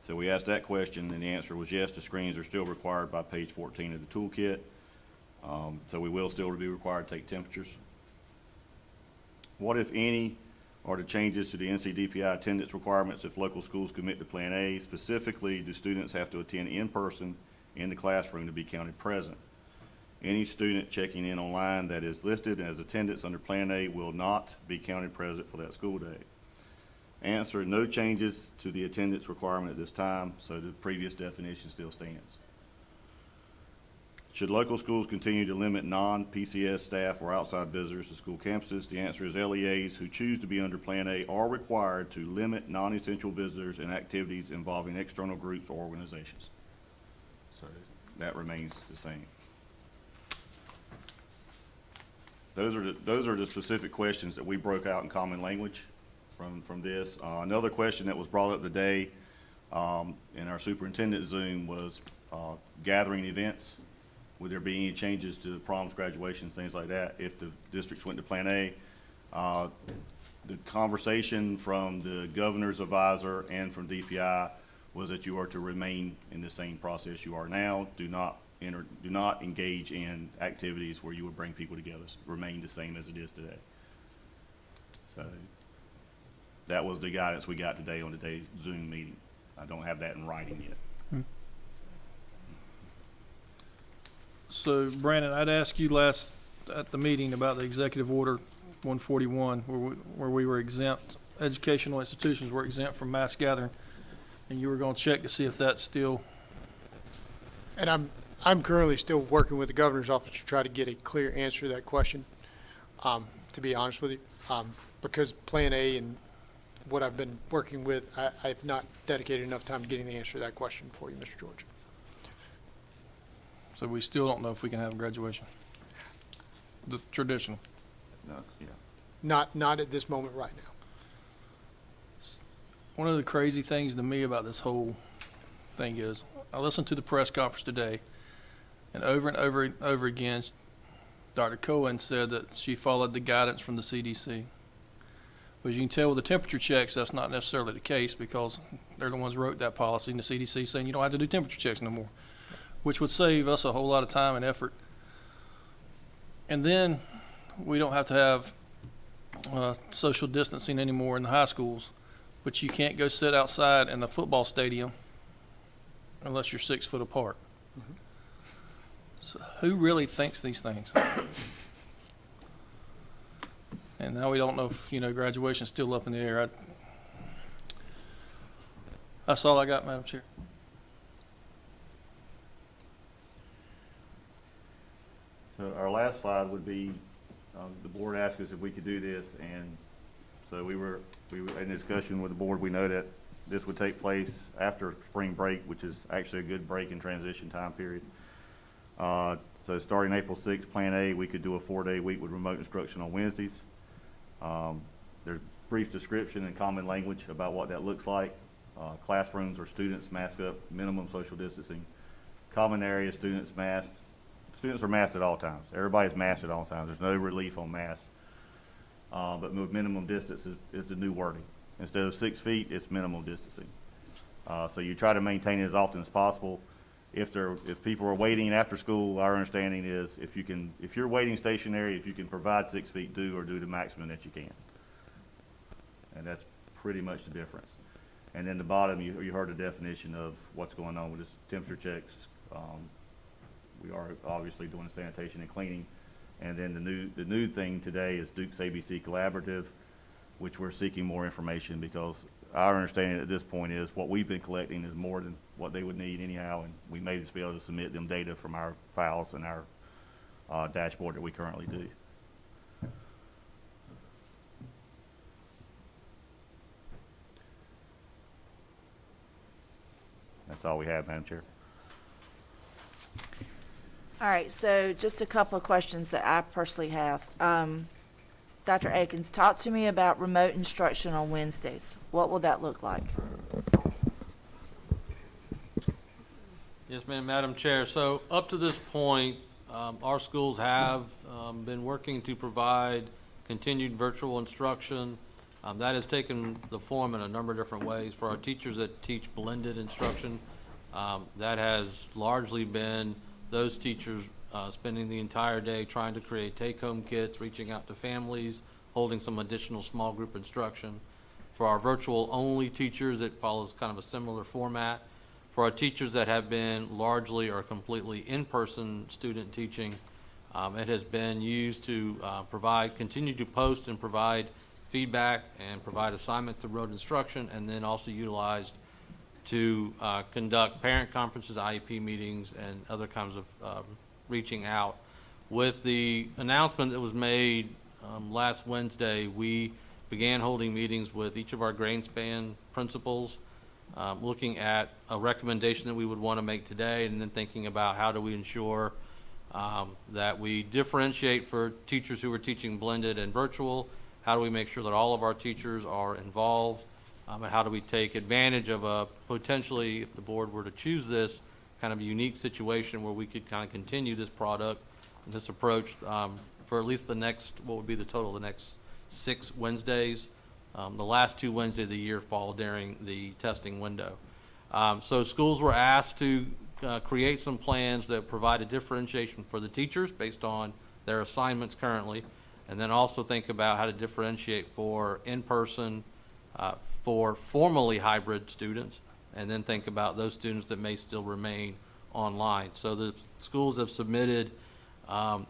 So we asked that question, and the answer was yes, the screens are still required by page 14 of the toolkit. So we will still be required to take temperatures. What, if any, are the changes to the NCDPI attendance requirements if local schools commit to Plan A? Specifically, do students have to attend in person in the classroom to be counted present? Any student checking in online that is listed as attendance under Plan A will not be counted present for that school day. Answer, no changes to the attendance requirement at this time, so the previous definition still stands. Should local schools continue to limit non-PCS staff or outside visitors to school campuses? The answer is LEAs who choose to be under Plan A are required to limit non-essential visitors and activities involving external groups or organizations. So that remains the same. Those are the specific questions that we broke out in common language from this. Another question that was brought up today in our superintendent Zoom was gathering events. Would there be any changes to proms, graduations, things like that if the districts went to Plan A? The conversation from the governor's advisor and from DPI was that you are to remain in the same process you are now. Do not engage in activities where you would bring people together. Remain the same as it is today. So that was the guidance we got today on today's Zoom meeting. I don't have that in writing yet. So Brandon, I'd asked you last at the meeting about the executive order 141, where we were exempt, educational institutions were exempt from mass gathering, and you were going to check to see if that's still. And I'm currently still working with the governor's office to try to get a clear answer to that question, to be honest with you, because Plan A and what I've been working with, I've not dedicated enough time to getting the answer to that question for you, Mr. George. So we still don't know if we can have graduation, the traditional. No, yeah. Not at this moment right now. One of the crazy things to me about this whole thing is, I listened to the press conference today, and over again, Dr. Cohen said that she followed the guidance from the CDC. But as you can tell with the temperature checks, that's not necessarily the case, because they're the ones who wrote that policy, and the CDC saying you don't have to do temperature checks no more, which would save us a whole lot of time and effort. And then we don't have to have social distancing anymore in the high schools, but you can't go sit outside in the football stadium unless you're 6 foot apart. Mm-hmm. So who really thinks these things? And now we don't know if, graduation's still up in the air. That's all I got, Madam Chair. So our last slide would be, the board asked us if we could do this, and so we were in discussion with the board. We know that this would take place after spring break, which is actually a good break and transition time period. So starting April 6th, Plan A, we could do a 4-day week with remote instruction on Wednesdays. There's brief description and common language about what that looks like. Classrooms or students masked up, minimum social distancing. Common area, students masked. Students are masked at all times. Everybody's masked at all times. There's no relief on masks. But minimum distance is the new wording. Instead of 6 feet, it's minimal distancing. So you try to maintain it as often as possible. If people are waiting after school, our understanding is if you're waiting stationary, if you can provide 6 feet, do the maximum that you can. And that's pretty much the difference. And then the bottom, you heard the definition of what's going on with this temperature checks. We are obviously doing the sanitation and cleaning. And then the new thing today is Duke's ABC Collaborative, which we're seeking more information, because our understanding at this point is what we've been collecting is more than what they would need anyhow, and we may just be able to submit them data from our files and our dashboard that we currently do. That's all we have, Madam Chair. All right, so just a couple of questions that I personally have. Dr. Akins, talk to me about remote instruction on Wednesdays. What will that look like? Yes, ma'am, Madam Chair. So up to this point, our schools have been working to provide continued virtual instruction. That has taken the form in a number of different ways. For our teachers that teach blended instruction, that has largely been those teachers spending the entire day trying to create take-home kits, reaching out to families, holding some additional small group instruction. For our virtual-only teachers, it follows kind of a similar format. For our teachers that have been largely or completely in-person student teaching, it has been used to continue to post and provide feedback and provide assignments through rote instruction, and then also utilized to conduct parent conferences, IEP meetings, and other kinds of reaching out. With the announcement that was made last Wednesday, we began holding meetings with each of our grade span principals, looking at a recommendation that we would want to make today, and then thinking about how do we ensure that we differentiate for teachers who are teaching blended and virtual. How do we make sure that all of our teachers are involved? And how do we take advantage of a potentially, if the board were to choose this, kind of unique situation where we could kind of continue this product and this approach for at least the next, what would be the total of the next 6 Wednesdays. The last 2 Wednesdays of the year fall during the testing window. So schools were asked to create some plans that provide a differentiation for the teachers based on their assignments currently, and then also think about how to differentiate for in-person, for formally hybrid students, and then think about those students that may still remain online. So the schools have submitted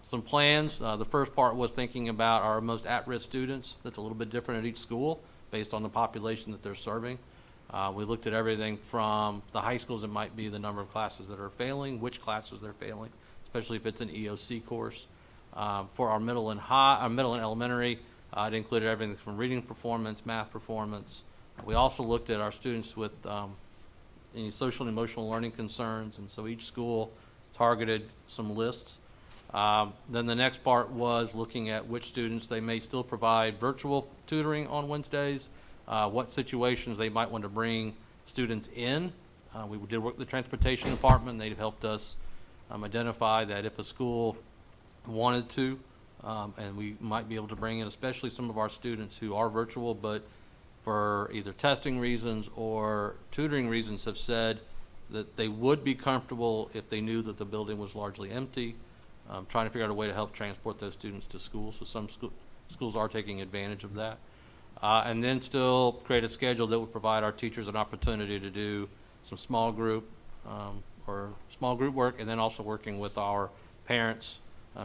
some plans. The first part was thinking about our most at-risk students. That's a little bit different at each school based on the population that they're serving. We looked at everything from the high schools. It might be the number of classes that are failing, which classes they're failing, especially if it's an EOC course. For our middle and elementary, it included everything from reading performance, math performance. We also looked at our students with any social and emotional learning concerns, and so each school targeted some lists. Then the next part was looking at which students they may still provide virtual tutoring on Wednesdays, what situations they might want to bring students in. We did work with the transportation department. They've helped us identify that if a school wanted to, and we might be able to bring in especially some of our students who are virtual, but for either testing reasons or tutoring reasons have said that they would be comfortable if they knew that the building was largely empty. Trying to figure out a way to help transport those students to school, so some schools are taking advantage of that. And then still create a schedule that would provide our teachers an opportunity to do some small group work, and then also working with our parents,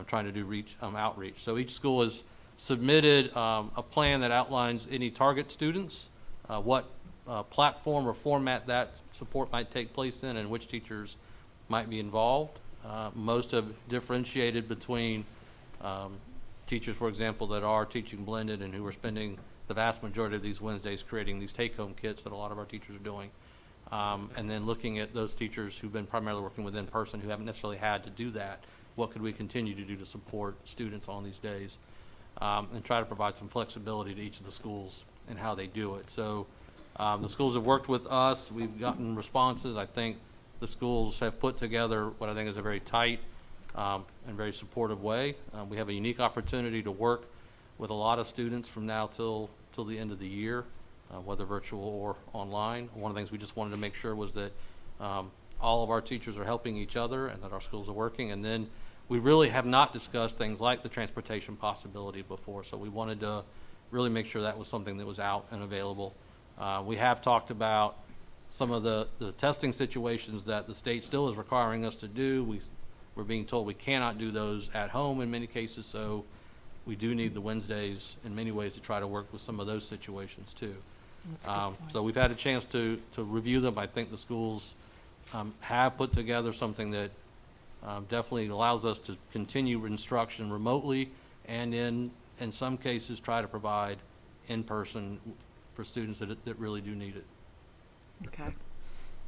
trying to do outreach. So each school has submitted a plan that outlines any target students, what platform or format that support might take place in, and which teachers might be involved. Most have differentiated between teachers, for example, that are teaching blended and who are spending the vast majority of these Wednesdays creating these take-home kits that a lot of our teachers are doing. And then looking at those teachers who've been primarily working with in-person who haven't necessarily had to do that. What could we continue to do to support students on these days? And try to provide some flexibility to each of the schools and how they do it. So the schools have worked with us. We've gotten responses. I think the schools have put together what I think is a very tight and very supportive way. We have a unique opportunity to work with a lot of students from now till the end of the year, whether virtual or online. One of the things we just wanted to make sure was that all of our teachers are helping each other and that our schools are working. And then we really have not discussed things like the transportation possibility before, so we wanted to really make sure that was something that was out and available. We have talked about some of the testing situations that the state still is requiring us to do. We're being told we cannot do those at home in many cases, so we do need the Wednesdays in many ways to try to work with some of those situations too. So we've had a chance to review them. I think the schools have put together something that definitely allows us to continue instruction remotely, and in some cases try to provide in-person for students that really do need it. Okay.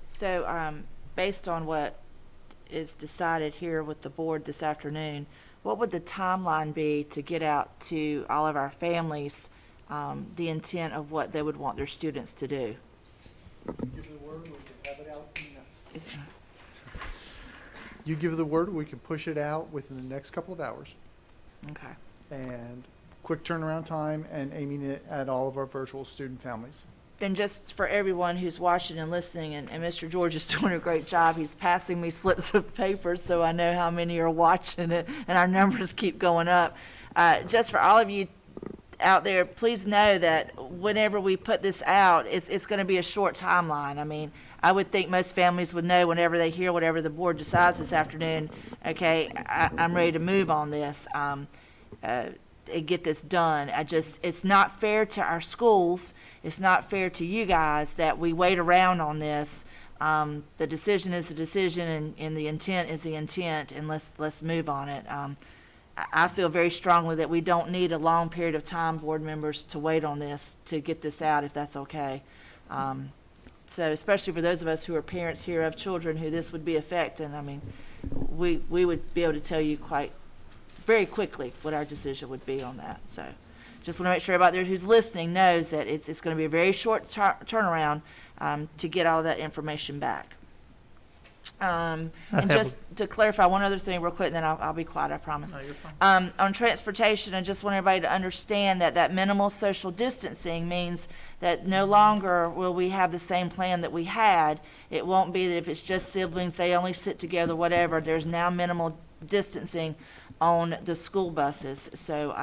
So, based on what is decided here with the board this afternoon, what would the timeline be to get out to all of our families, the intent of what they would want their students to do? Give the word, we can have it out. Is it- You give the word, we can push it out within the next couple of hours. Okay. And quick turnaround time and aiming it at all of our virtual student families. Then just for everyone who's watching and listening, and Mr. George is doing a great job, he's passing me slips of paper so I know how many are watching it, and our numbers keep going up. Just for all of you out there, please know that whenever we put this out, it's going to be a short timeline. I mean, I would think most families would know whenever they hear whatever the board decides this afternoon, okay, I'm ready to move on this, and get this done. It's not fair to our schools. It's not fair to you guys that we wait around on this. The decision is the decision, and the intent is the intent, and let's move on it. I feel very strongly that we don't need a long period of time, board members, to wait on this, to get this out, if that's okay. So especially for those of us who are parents here of children who this would be affecting, I mean, we would be able to tell you very quickly what our decision would be on that. So just want to make sure everybody there who's listening knows that it's going to be a very short turnaround to get all of that information back. And just to clarify one other thing real quick, then I'll be quiet, I promise. No, you're fine. On transportation, I just want everybody to understand that minimal social distancing means that no longer will we have the same plan that we had. It won't be that if it's just siblings, they only sit together, whatever. There's now minimal distancing on the school buses. So,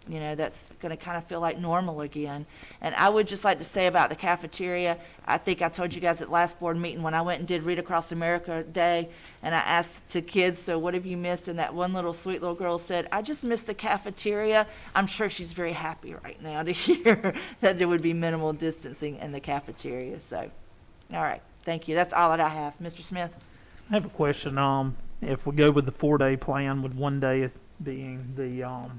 that's going to kind of feel like normal again. And I would just like to say about the cafeteria, I think I told you guys at last board meeting when I went and did Read Across America Day, and I asked the kids, so what have you missed? And that one sweet little girl said, I just missed the cafeteria. I'm sure she's very happy right now to hear that there would be minimal distancing in the cafeteria. So, all right, thank you. That's all that I have. Mr. Smith? I have a question. If we go with the 4-day plan, with one day being the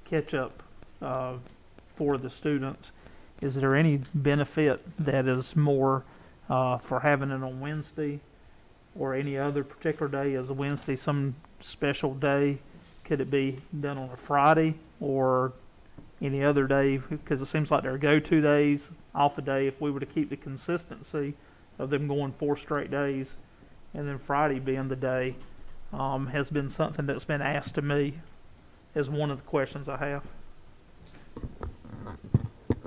catch-up for the students, is there any benefit that is more for having it on Wednesday or any other particular day? Is a Wednesday some special day? Could it be done on a Friday or any other day? Because it seems like there are go-to days, off a day. If we were to keep the consistency of them going 4 straight days, and then Friday being the day, has been something that's been asked to me as one of the questions I have.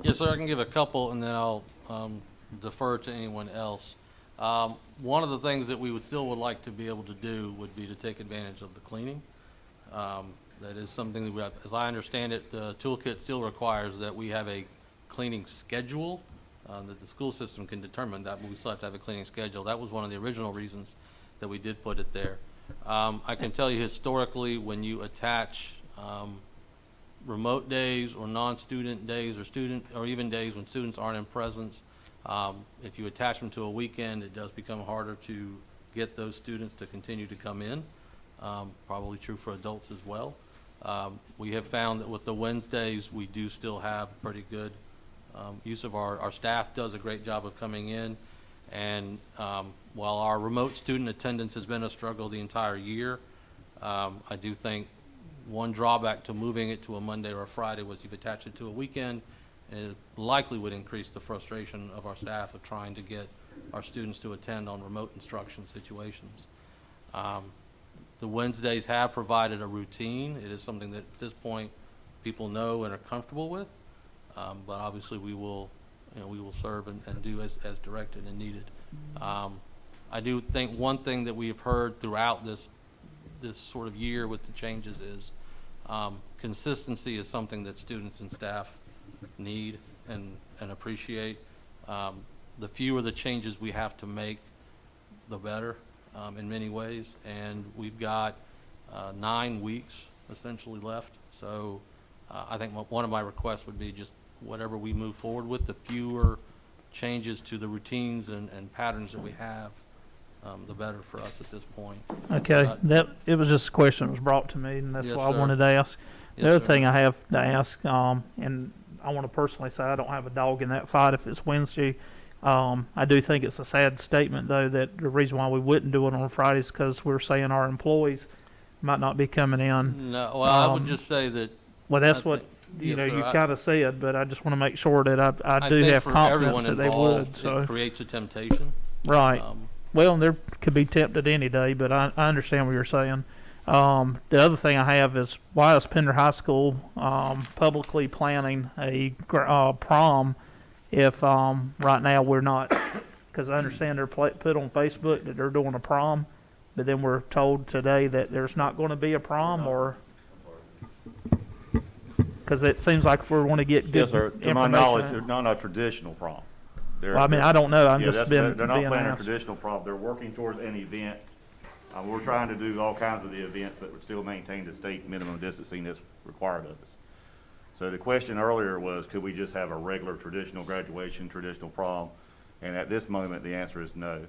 Yes, sir, I can give a couple, and then I'll defer to anyone else. One of the things that we would like to be able to do would be to take advantage of the cleaning. That is something that we have, as I understand it, the toolkit still requires that we have a cleaning schedule, that the school system can determine that, but we still have to have a cleaning schedule. That was one of the original reasons that we did put it there. I can tell you historically, when you attach remote days or non-student days or even days when students aren't in presence, if you attach them to a weekend, it does become harder to get those students to continue to come in. Probably true for adults as well. We have found that with the Wednesdays, we do still have pretty good use of our staff does a great job of coming in. And while our remote student attendance has been a struggle the entire year, I do think one drawback to moving it to a Monday or a Friday was you've attached it to a weekend, and it likely would increase the frustration of our staff of trying to get our students to attend on remote instruction situations. The Wednesdays have provided a routine. It is something that at this point people know and are comfortable with, but obviously we will serve and do as directed and needed. I do think one thing that we have heard throughout this sort of year with the changes is consistency is something that students and staff need and appreciate. The fewer the changes we have to make, the better in many ways. And we've got 9 weeks essentially left. So I think one of my requests would be just whatever we move forward with, the fewer changes to the routines and patterns that we have, the better for us at this point. Okay, it was just a question that was brought to me, and that's Yes, why I sir. wanted to ask. The Yes, other sir. thing I have to ask, and I want to personally say I don't have a dog in that fight if it's Wednesday. I do think it's a sad statement, though, that the reason why we wouldn't do it on Fridays is because we're saying our employees might not be coming in. No, well, I would just say that Well, that's I what, think- you yes, know, sir, you I- kind of said, but I just want to make sure that I do think have for confidence everyone that they involved, would, so, it creates a temptation. right. well, there could be tempted any day, but I understand what you're saying. The other thing I have is, why is Pender High School publicly planning a prom if right now we're not? Because I understand they're put on Facebook that they're doing a prom, but then we're told today that there's not going to be a prom, or because it seems like we're going to get good Yes, sir. To my information. knowledge, they're not a traditional prom. Well, I mean, I don't know. I'm Yeah, just that's, been they're not being planning a asked. traditional prom. They're working towards an event. We're trying to do all kinds of the events, but we're still maintaining the state minimum distancing that's required of us. So the question earlier was, could we just have a regular traditional graduation, traditional prom? And at this moment, the answer is no,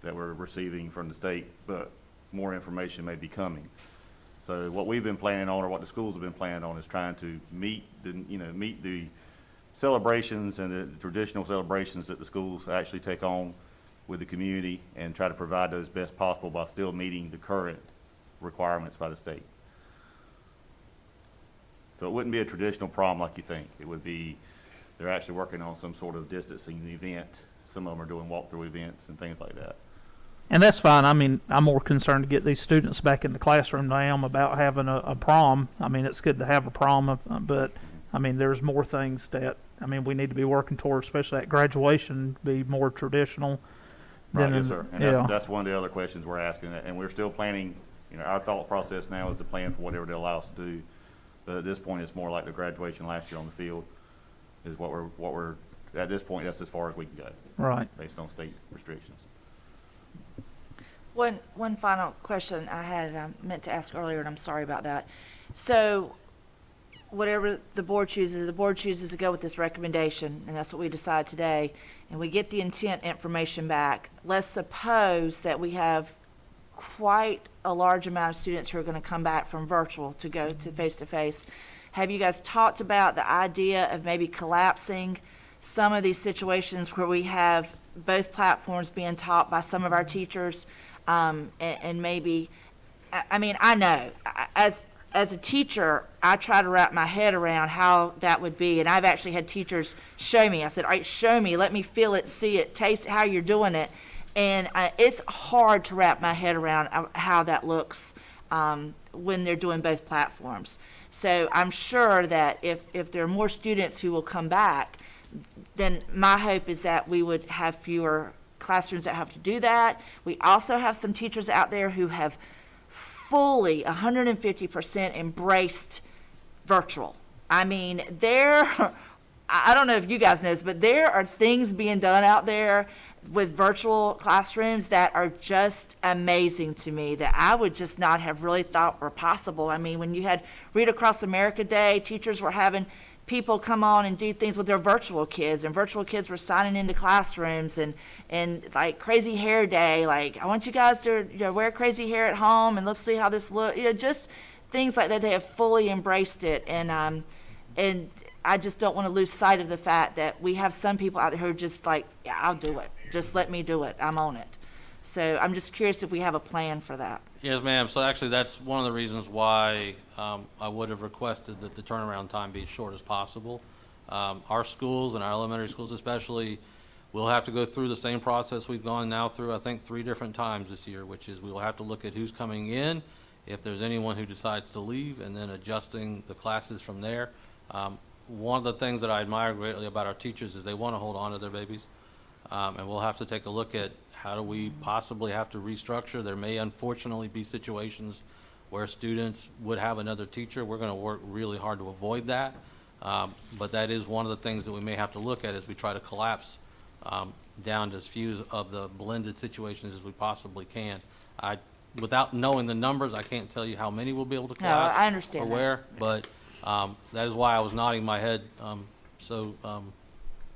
that we're receiving from the state, but more information may be coming. So what we've been planning on, or what the schools have been planning on, is trying to meet the celebrations and the traditional celebrations that the schools actually take on with the community, and try to provide those best possible while still meeting the current requirements by the state. So it wouldn't be a traditional prom like you think. It would be, they're actually working on some sort of distancing event. Some of them are doing walkthrough events and things like that. And that's fine. I mean, I'm more concerned to get these students back in the classroom than I am about having a prom. I mean, it's good to have a prom, but I mean, there's more things that, I mean, we need to be working towards, especially at graduation, be more traditional. Right, than yes, in- sir. And yeah. that's one of the other questions we're asking, and we're still planning, our thought process now is to plan for whatever they allow us to do. But at this point, it's more like the graduation last year on the field is what we're, at this point, that's as far as we can go. Right. Based on state restrictions. One final question I had, meant to ask earlier, and I'm sorry about that. So, whatever the board chooses to go with this recommendation, and that's what we decide today, and we get the intent information back. Let's suppose that we have quite a large amount of students who are going to come back from virtual to go to face-to-face. Have you guys talked about the idea of maybe collapsing some of these situations where we have both platforms being taught by some of our teachers, and maybe, I mean, I know, as a teacher, I try to wrap my head around how that would be, and I've actually had teachers show me. I said, all right, show me, let me feel it, see it, taste how you're doing it. And it's hard to wrap my head around how that looks when they're doing both platforms. So I'm sure that if there are more students who will come back, then my hope is that we would have fewer classrooms that have to do that. We also have some teachers out there who have fully 150% embraced virtual. I mean, I don't know if you guys know this, but there are things being done out there with virtual classrooms that are just amazing to me, that I would just not have really thought were possible. I mean, when you had Read Across America Day, teachers were having people come on and do things with their virtual kids, and virtual kids were signing into classrooms, and like Crazy Hair Day, like, I want you guys to wear crazy hair at home and let's see how this looks, just things like that. They have fully embraced it, and I just don't want to lose sight of the fact that we have some people out there who are just like, yeah, I'll do it, just let me do it, I'm on it. So I'm just curious if we have a plan for that. Yes, ma'am. So actually, that's one of the reasons why I would have requested that the turnaround time be as short as possible. Our schools, and our elementary schools especially, will have to go through the same process we've gone now through, I think, 3 different times this year, which is we will have to look at who's coming in, if there's anyone who decides to leave, and then adjusting the classes from there. One of the things that I admire greatly about our teachers is they want to hold on to their babies. And we'll have to take a look at how do we possibly have to restructure. There may unfortunately be situations where students would have another teacher. We're going to work really hard to avoid that. But that is one of the things that we may have to look at as we try to collapse down to as few of the blended situations as we possibly can. Without knowing the numbers, I can't tell you how many we'll be able to No, collapse. I understand or that. where, but that is why I was nodding my head so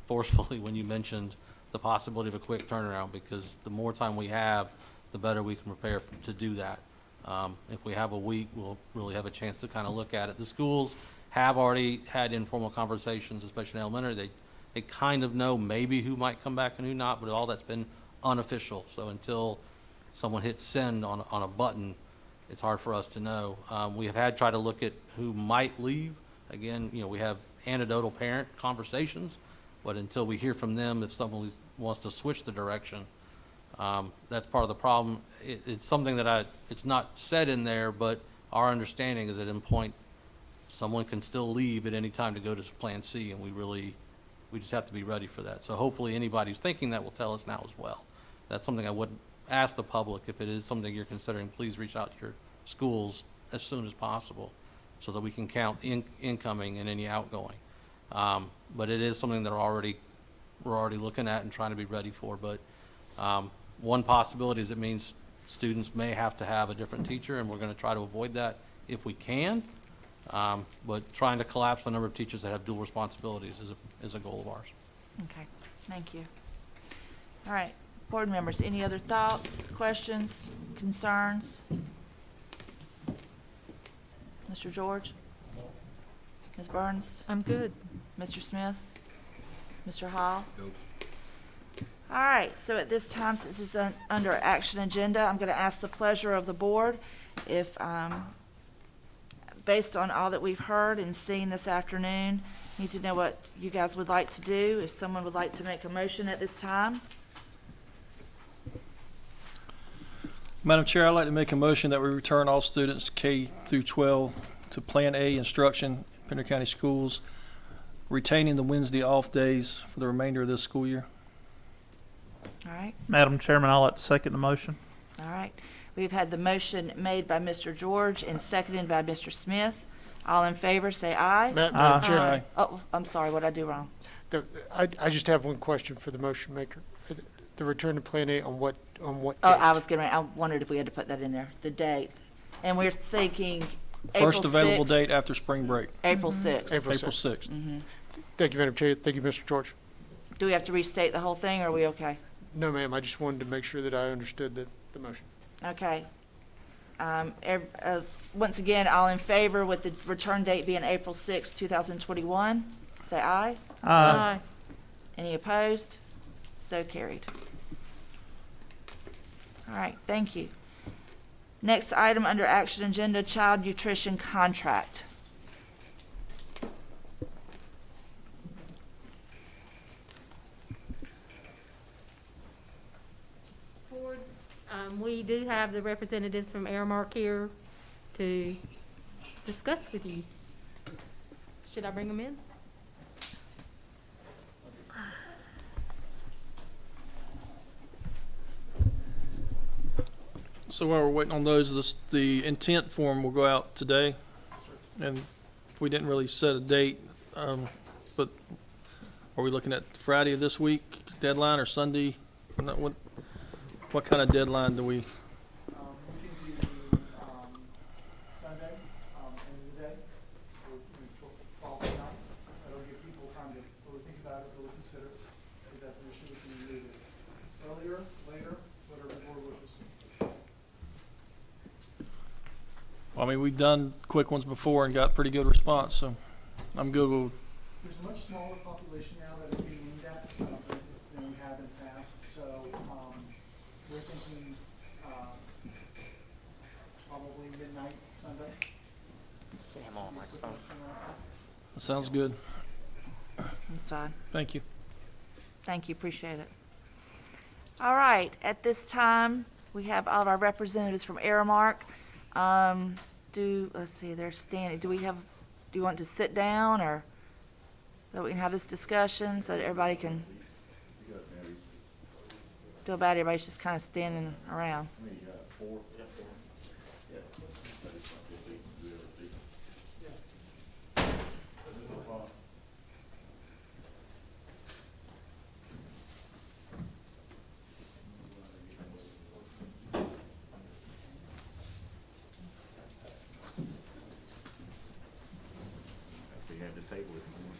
forcefully when you mentioned the possibility of a quick turnaround, because the more time we have, the better we can prepare to do that. If we have a week, we'll really have a chance to kind of look at it. The schools have already had informal conversations, especially in elementary. They kind of know maybe who might come back and who not, but all that's been unofficial. So until someone hits send on a button, it's hard for us to know. We have had tried to look at who might leave. Again, we have anecdotal parent conversations, but until we hear from them, if someone wants to switch the direction, That's part of the problem. It's something that it's not said in there, but our understanding is at any point, someone can still leave at any time to go to Plan C, and we just have to be ready for that. So hopefully anybody who's thinking that will tell us now as well. That's something I would ask the public, if it is something you're considering, please reach out to your schools as soon as possible so that we can count incoming and any outgoing. But it is something that we're already looking at and trying to be ready for. But one possibility is it means students may have to have a different teacher, and we're going to try to avoid that if we can. But trying to collapse the number of teachers that have dual responsibilities is a goal of ours. Okay, thank you. All right, board members, any other thoughts, questions, concerns? Mr. George? Ms. Burns? I'm good. Mr. Smith? Mr. Hall? Nope. All right, so at this time, since it's under action agenda, I'm going to ask the pleasure of the board if, based on all that we've heard and seen this afternoon, need to know what you guys would like to do. If someone would like to make a motion at this time. Madam Chair, I'd like to make a motion that we return all students K through 12 to Plan A instruction in Pender County Schools, retaining the Wednesday off days for the remainder of this school year. All right, Madam Chairman, I'd like to second the motion. all right. We've had the motion made by Mr. George and seconded by Mr. Smith. All in favor, say aye. Madam Chair, Aye. Oh, I'm sorry, what'd I do wrong? I just have one question for the motion maker. The return to Plan A on what Oh, date? I wondered if we had to put that in there, the date. And we're thinking April 6th. First available date after spring break, April 6th. April April 6th. 6th. Thank you, Madam Chair. Thank you, Mr. George. Do we have to restate the whole thing, or are we okay? No, ma'am, I just wanted to make sure that I understood the motion. Okay. Once again, all in favor with the return date being April 6th, 2021, say aye. Aye. Any opposed? So carried. All right, thank you. Next item under action agenda, child nutrition contract. Board, we do have the representatives from Aramark here to discuss with you. Should I bring them in? So while we're waiting on those, the intent form will go out today. And we didn't really set a date, but are we looking at Friday of this week deadline or Sunday? What kind of deadline do we? We can do Sunday, end of the day, or 12 midnight. That'll give people time to really think about it, really consider it. If that's an issue, we can move it earlier, later, whatever the board wishes. I mean, we've done quick ones before and got pretty good response, so I'm good with. There's a much smaller population now that is being aimed at than we have in the past, so we're thinking probably midnight Sunday. That sounds good. That's fine. Thank you. Thank you, appreciate it. All right, at this time, we have all of our representatives from Aramark. Let's see, they're standing. Do you want to sit down, or so we can have this discussion so that everybody can feel bad everybody's just kind of standing around? We had the table this morning.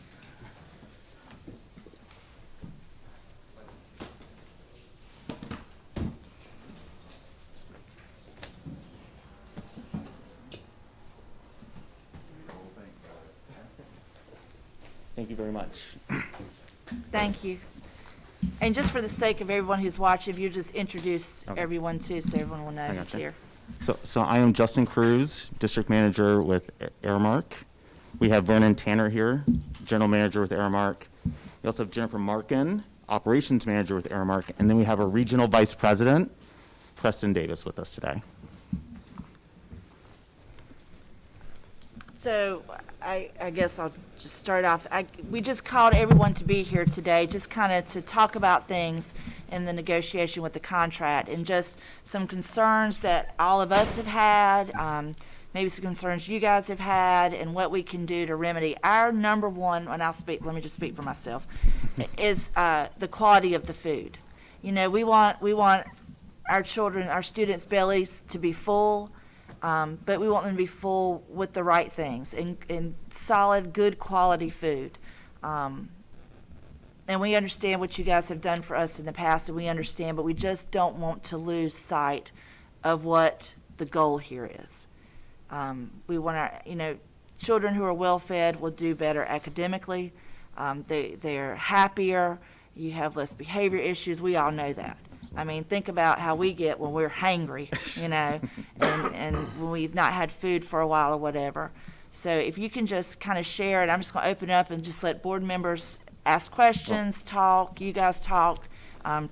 Thank you very much. Thank you. And just for the sake of everyone who's watching, if you just introduce Okay. everyone too, so everyone will know I who's gotcha. here. So I am Justin Cruz, District Manager with Aramark. We have Vernon Tanner here, General Manager with Aramark. We also have Jennifer Markin, operations manager with Aramark, and then we have our regional vice president, Preston Davis, with us today. So I guess I'll just start off. We just called everyone to be here today, just kind of to talk about things in the negotiation with the contract and just some concerns that all of us have had, maybe some concerns you guys have had, and what we can do to remedy. Our number one, and let me just speak for myself, is the quality of the food. You know, we want our children, our students' bellies to be full, but we want them to be full with the right things and solid, good quality food. And we understand what you guys have done for us in the past, and we understand, but we just don't want to lose sight of what the goal here is. We want our, children who are well-fed will do better academically. They're happier. You have less behavior issues. We all know that. I mean, think about how we get when we're hangry, and when we've not had food for a while or whatever. So if you can just kind of share it, I'm just going to open up and just let board members ask questions, talk, you guys talk.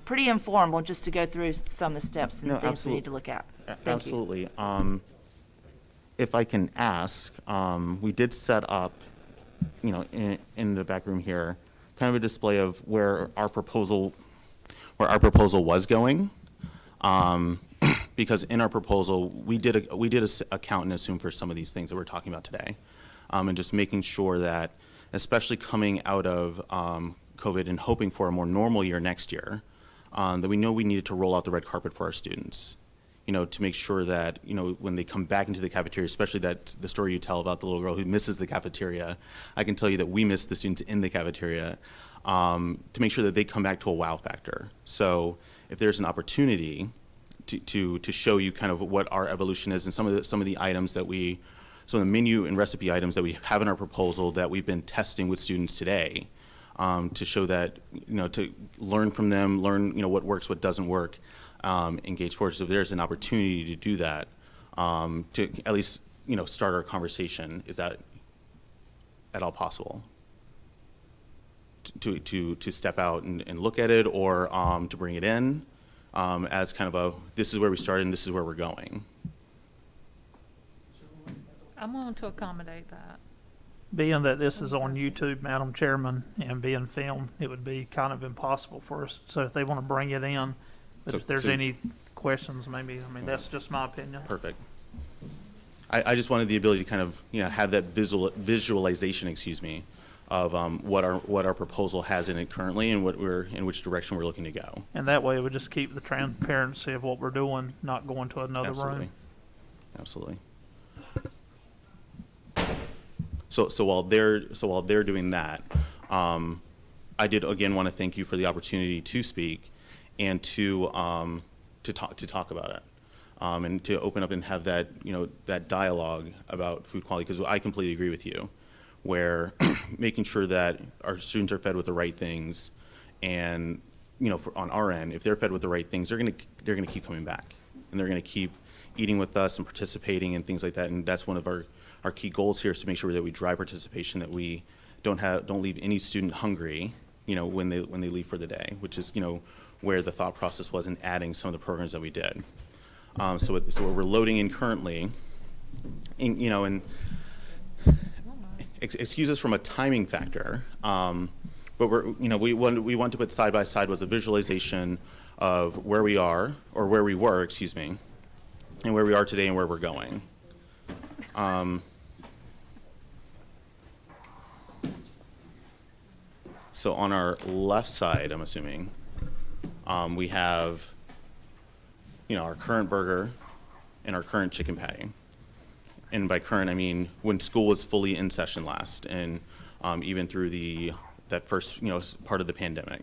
Pretty informal, just to go through some of the steps and things we need to look at. Thank you. Absolutely. If I can ask, we did set up, in the back room here, kind of a display of where our proposal was going. Because in our proposal, we did account and assume for some of these things that we're talking about today. And just making sure that, especially coming out of COVID and hoping for a more normal year next year, that we know we needed to roll out the red carpet for our students. To make sure that, when they come back into the cafeteria, especially the story you tell about the little girl who misses the cafeteria, I can tell you that we miss the students in the cafeteria, to make sure that they come back to a wow factor. So if there's an opportunity to show you kind of what our evolution is and some of the items that some of the menu and recipe items that we have in our proposal that we've been testing with students today, to show that, to learn from them, learn, what works, what doesn't work, engage forward. So if there's an opportunity to do that, to at least, start our conversation, is that at all possible? To step out and look at it, or to bring it in as kind of this is where we started and this is where we're going. I'm willing to accommodate that. Being that this is on YouTube, Madam Chairman, and being filmed, it would be kind of impossible for us. So if they want to bring it in, but if there's any questions, maybe, that's just my opinion. Perfect. I just wanted the ability to kind of, have that visualization, of what our proposal has in it currently and in which direction we're looking to go. And that way it would just keep the transparency of what we're doing, not going to another room. Absolutely. So while they're doing that, I did again want to thank you for the opportunity to speak and to talk about it, and to open up and have that that dialogue about food quality, because I completely agree with you, where making sure that our students are fed with the right things, and on our end, if they're fed with the right things, they're gonna keep coming back, and they're gonna keep eating with us and participating and things like that. And that's one of our key goals here, is to make sure that we drive participation, that we don't leave any student hungry, when they leave for the day, which is where the thought process was in adding some of the programs that we did. So what we're loading in currently, and excuse us from a timing factor, but we want to put side by side was a visualization of where we are, or where we were, and where we are today and where we're going. So on our left side, I'm assuming, we have, our current burger and our current chicken patty. And by current, I mean when school was fully in session last, and even through that first, part of the pandemic.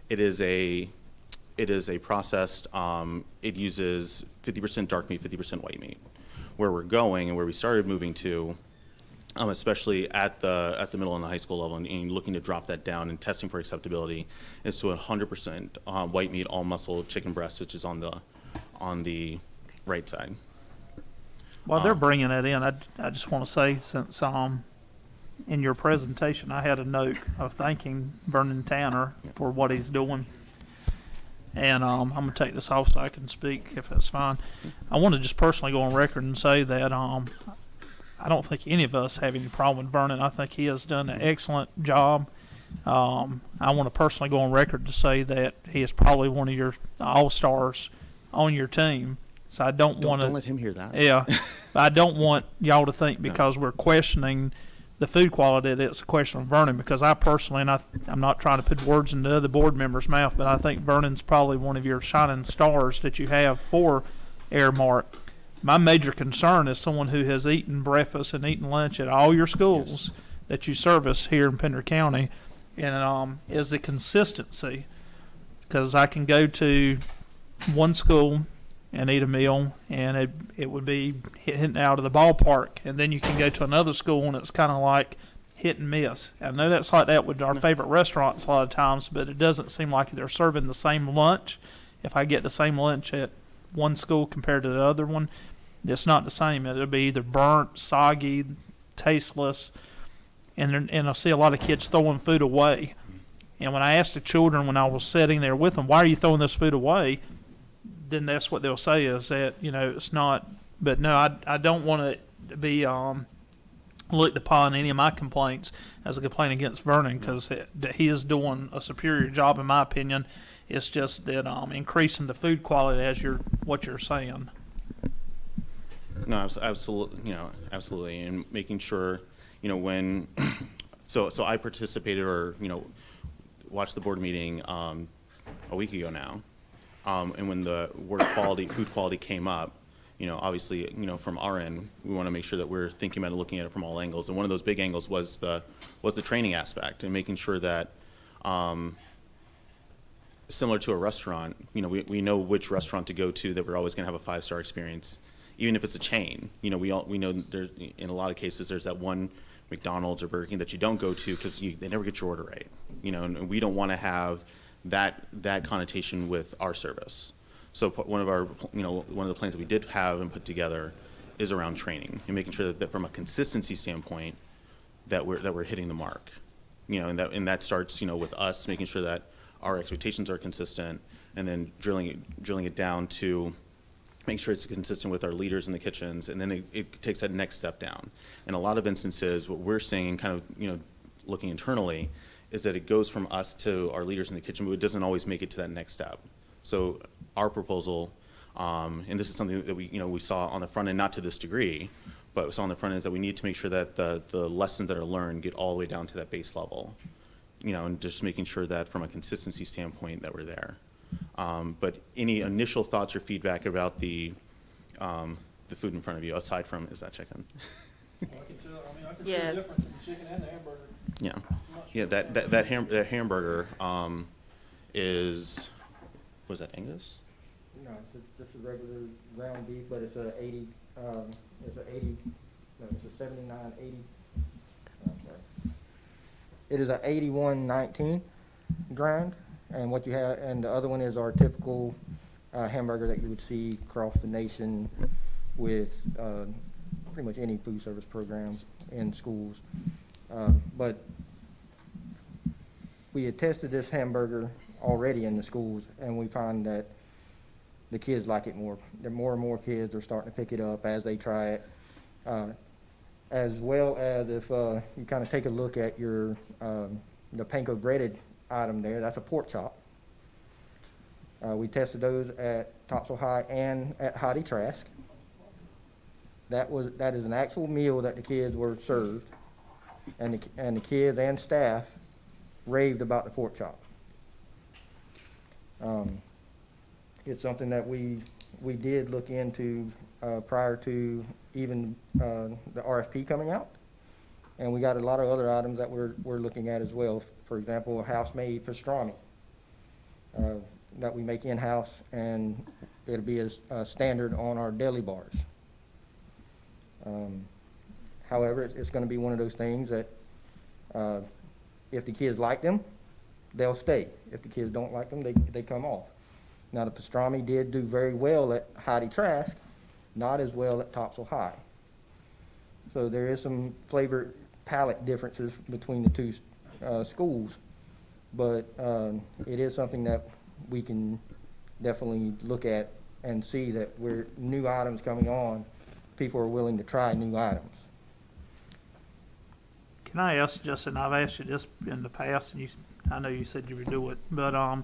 It is a processed, it uses 50% dark meat, 50% white meat. Where we're going and where we started moving to, especially at the middle and the high school level, and looking to drop that down and testing for acceptability, is to 100% white meat, all muscle chicken breast, which is on the right side. While they're bringing that in, I just want to say, since in your presentation, I had a note of thanking Vernon Tanner for what he's doing. And I'm going to take this off so I can speak, if that's fine. I want to just personally go on record and say that I don't think any of us have any problem with Vernon. I think he has done an excellent job. I want to personally go on record to say that he is probably one of your all-stars on your team. So I don't want to. Don't let him hear that. Yeah. I don't want y'all to think because we're questioning the food quality that it's a question of Vernon, because I personally, and I'm not trying to put words into other board members' mouth, but I think Vernon's probably one of your shining stars that you have for Airmark. My major concern is someone who has eaten breakfast and eaten lunch at all your schools that you service here in Pender County, and is the consistency. Because I can go to one school and eat a meal, and it would be hitting out of the ballpark. And then you can go to another school, and it's kind of like hit and miss. I know that's like that with our favorite restaurants a lot of times, but it doesn't seem like they're serving the same lunch. If I get the same lunch at one school compared to the other one, it's not the same. It'll be either burnt, soggy, tasteless, and I see a lot of kids throwing food away. And when I asked the children when I was sitting there with them, why are you throwing this food away? Then that's what they'll say is that, it's not. But no, I don't want it to be looked upon any of my complaints as a complaint against Vernon, because he is doing a superior job in my opinion. It's just that increasing the food quality as what you're saying. No, absolutely, absolutely, and making sure, when, so I participated or, watched the board meeting a week ago now, and when the word food quality came up, obviously, from our end, we want to make sure that we're thinking about it, looking at it from all angles, and one of those big angles was the training aspect, and making sure that, similar to a restaurant, we know which restaurant to go to that we're always going to have a 5-star experience. Even if it's a chain, we know there's, in a lot of cases, there's that one McDonald's or Burger King that you don't go to because they never get your order right, and we don't want to have that connotation with our service. So one of the plans that we did have and put together is around training and making sure that from a consistency standpoint that we're hitting the mark, and that starts with us making sure that our expectations are consistent, and then drilling it down to make sure it's consistent with our leaders in the kitchens, and then it takes that next step down. In a lot of instances, what we're seeing, kind of, looking internally, is that it goes from us to our leaders in the kitchen, but it doesn't always make it to that next step. So our proposal, and this is something that we saw on the front end, not to this degree, but we saw on the front end, is that we need to make sure that the lessons that are learned get all the way down to that base level, and just making sure that from a consistency standpoint that we're there. But any initial thoughts or feedback about the food in front of you, aside from, is that chicken? I can tell. I can see Yeah. the difference in the chicken and the hamburger. Yeah, that hamburger is, was that Angus? No, it's just a regular ground beef, but it's a 79.80. I'm sorry. It is a 81.19 grind. And what you have, and the other one is our typical hamburger that you would see across the nation with pretty much any food service program in schools. But we had tested this hamburger already in the schools, and we find that the kids like it more. More and more kids are starting to pick it up as they try it. As well as if you kind of take a look at your the panko breaded item there, that's a pork chop. We tested those at Topsail High and at Heidi Trask. That is an actual meal that the kids were served, and the kids and staff raved about the pork chop. It's something that we did look into prior to even the RFP coming out, and we got a lot of other items that we're looking at as well. For example, a house-made pastrami that we make in-house, and it'll be a standard on our deli bars. However, it's going to be one of those things that if the kids like them, they'll stay. If the kids don't like them, they come off. Now, the pastrami did do very well at Heidi Trask, not as well at Topsail High. So there is some flavor palette differences between the two schools, but it is something that we can definitely look at and see that we're new items coming on, people are willing to try new items. Can I ask, Justin, I've asked you this in the past, and I know you said you would do it, but I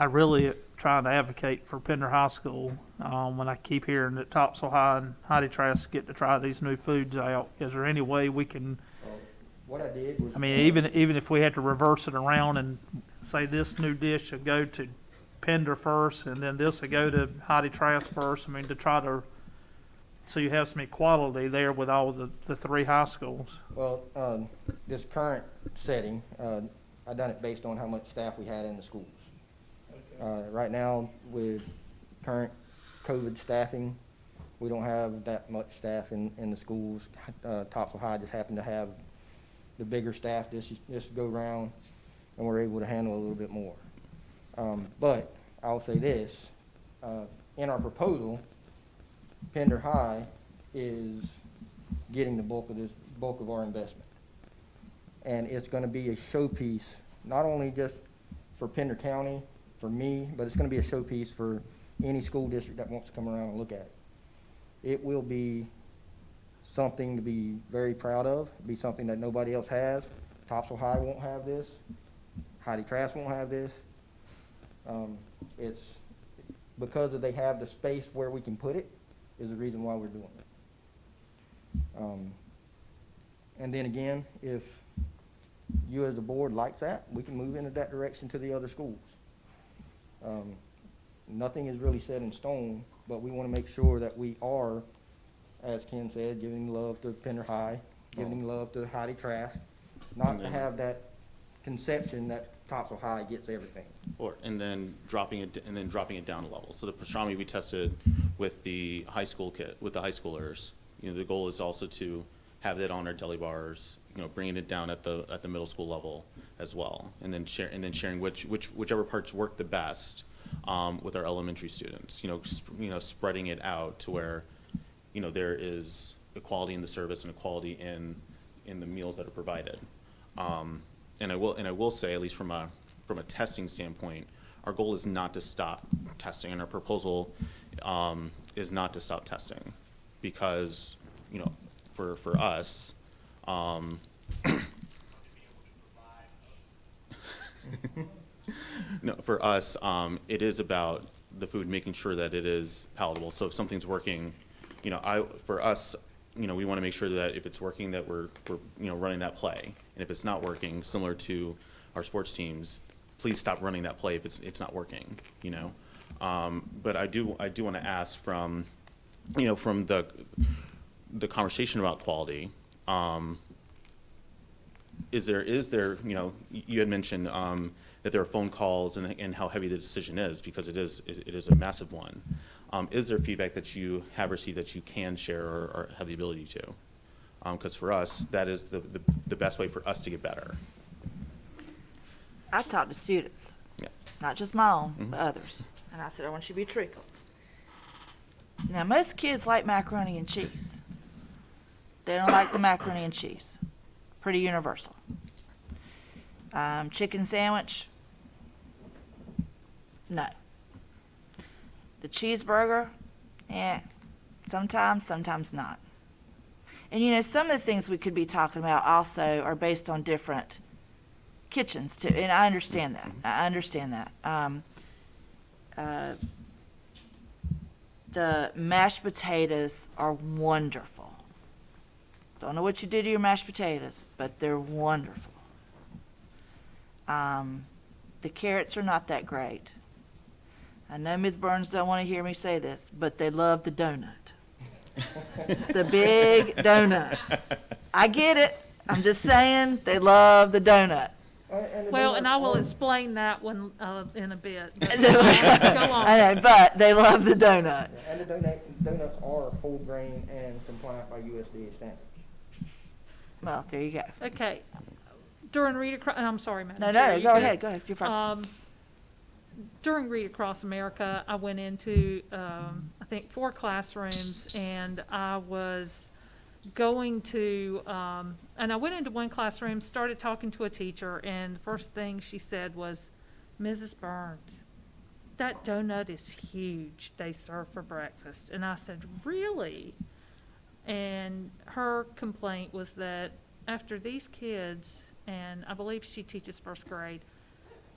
really trying to advocate for Pender High School when I keep hearing that Topsail High and Heidi Trask get to try these new foods out. Is there any way we can, What I did was. I mean, even if we had to reverse it around and say this new dish should go to Pender first, and then this would go to Heidi Trask first, I mean, to try to, so you have some equality there with all the three high schools. Well, this current setting, I done it based on how much staff we had in the schools. Right now, with current COVID staffing, we don't have that much staff in the schools. Topsail High just happened to have the bigger staff this go round, and we're able to handle a little bit more. But I'll say this, in our proposal, Pender High is getting the bulk of our investment. And it's gonna be a showpiece, not only just for Pender County, for me, but it's gonna be a showpiece for any school district that wants to come around and look at it. It will be something to be very proud of, be something that nobody else has. Topsail High won't have this, Heidi Trask won't have this. It's because they have the space where we can put it is the reason why we're doing it. And then again, if you as the board likes that, we can move into that direction to the other schools. Nothing is really set in stone, but we want to make sure that we are, as Ken said, giving love to Pender High, giving love to Heidi Trask, not to have that conception that Topsail High gets everything. And then dropping it down a level. So the pastrami we tested with the high school with the high schoolers. You know, the goal is also to have that on our deli bars. You know, bringing it down at the middle school level as well, and then sharing whichever parts work the best with our elementary students. You know, spreading it out to where, you know, there is equality in the service and equality in the meals that are provided. And I will say, at least from a testing standpoint, our goal is not to stop testing, and our proposal is not to stop testing, because, you know, for us, no, for us, it is about the food, making sure that it is palatable. So if something's working, you know, for us, you know, we want to make sure that if it's working, that we're you know, running that play. And if it's not working, similar to our sports teams, please stop running that play if it's not working, you know. But I do want to ask from, you know, from the conversation about quality, is there, you know, you had mentioned that there are phone calls and how heavy the decision is, because it is a massive one. Is there feedback that you have received that you can share or have the ability to? Because for us, that is the best way for us to get better. I talk to students, Yeah. not just my own, but others. And I said, I want you to be truthful. Now, most kids like macaroni and cheese. They don't like the macaroni and cheese. Pretty universal. Chicken sandwich? No. The cheeseburger? Sometimes, sometimes not. And you know, some of the things we could be talking about also are based on different kitchens too, and I understand that. The mashed potatoes are wonderful. Don't know what you do to your mashed potatoes, but they're wonderful. The carrots are not that great. I know Ms. Burns don't want to hear me say this, but they love the donut. The big donut. I get it. I'm just saying they love the donut. Well, and I will explain that one in a bit. But Go on. I know, but they love the donut. And the donuts are whole grain and compliant by USDA standards. Well, there you go. Okay. During Read Across, I'm sorry, Madam No, Chair, no, you go good? ahead, go ahead. You're fine. During Read Across America, I went into, I think, 4 classrooms, and I was going to, and I went into one classroom, started talking to a teacher, and the first thing she said was, Mrs. Burns, that donut is huge they serve for breakfast. And I said, really? And her complaint was that after these kids, and I believe she teaches first grade,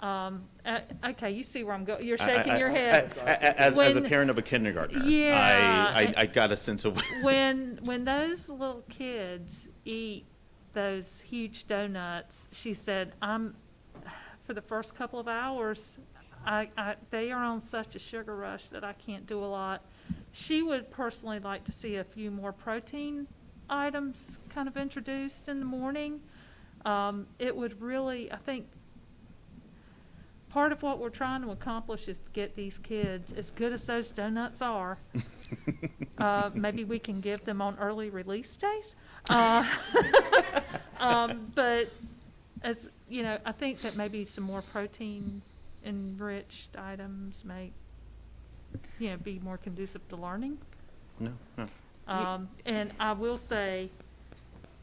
okay, you see where I'm going, you're shaking your head. As a When- parent of a kindergartner, Yeah. I got a sense of. When those little kids eat those huge donuts, she said, for the first couple of hours, they are on such a sugar rush that I can't do a lot. She would personally like to see a few more protein items kind of introduced in the morning. It would really, I think, part of what we're trying to accomplish is to get these kids, as good as those donuts are, maybe we can give them on early release days. But as, you know, I think that maybe some more protein enriched items may, you know, be more conducive to learning. No. And I will say,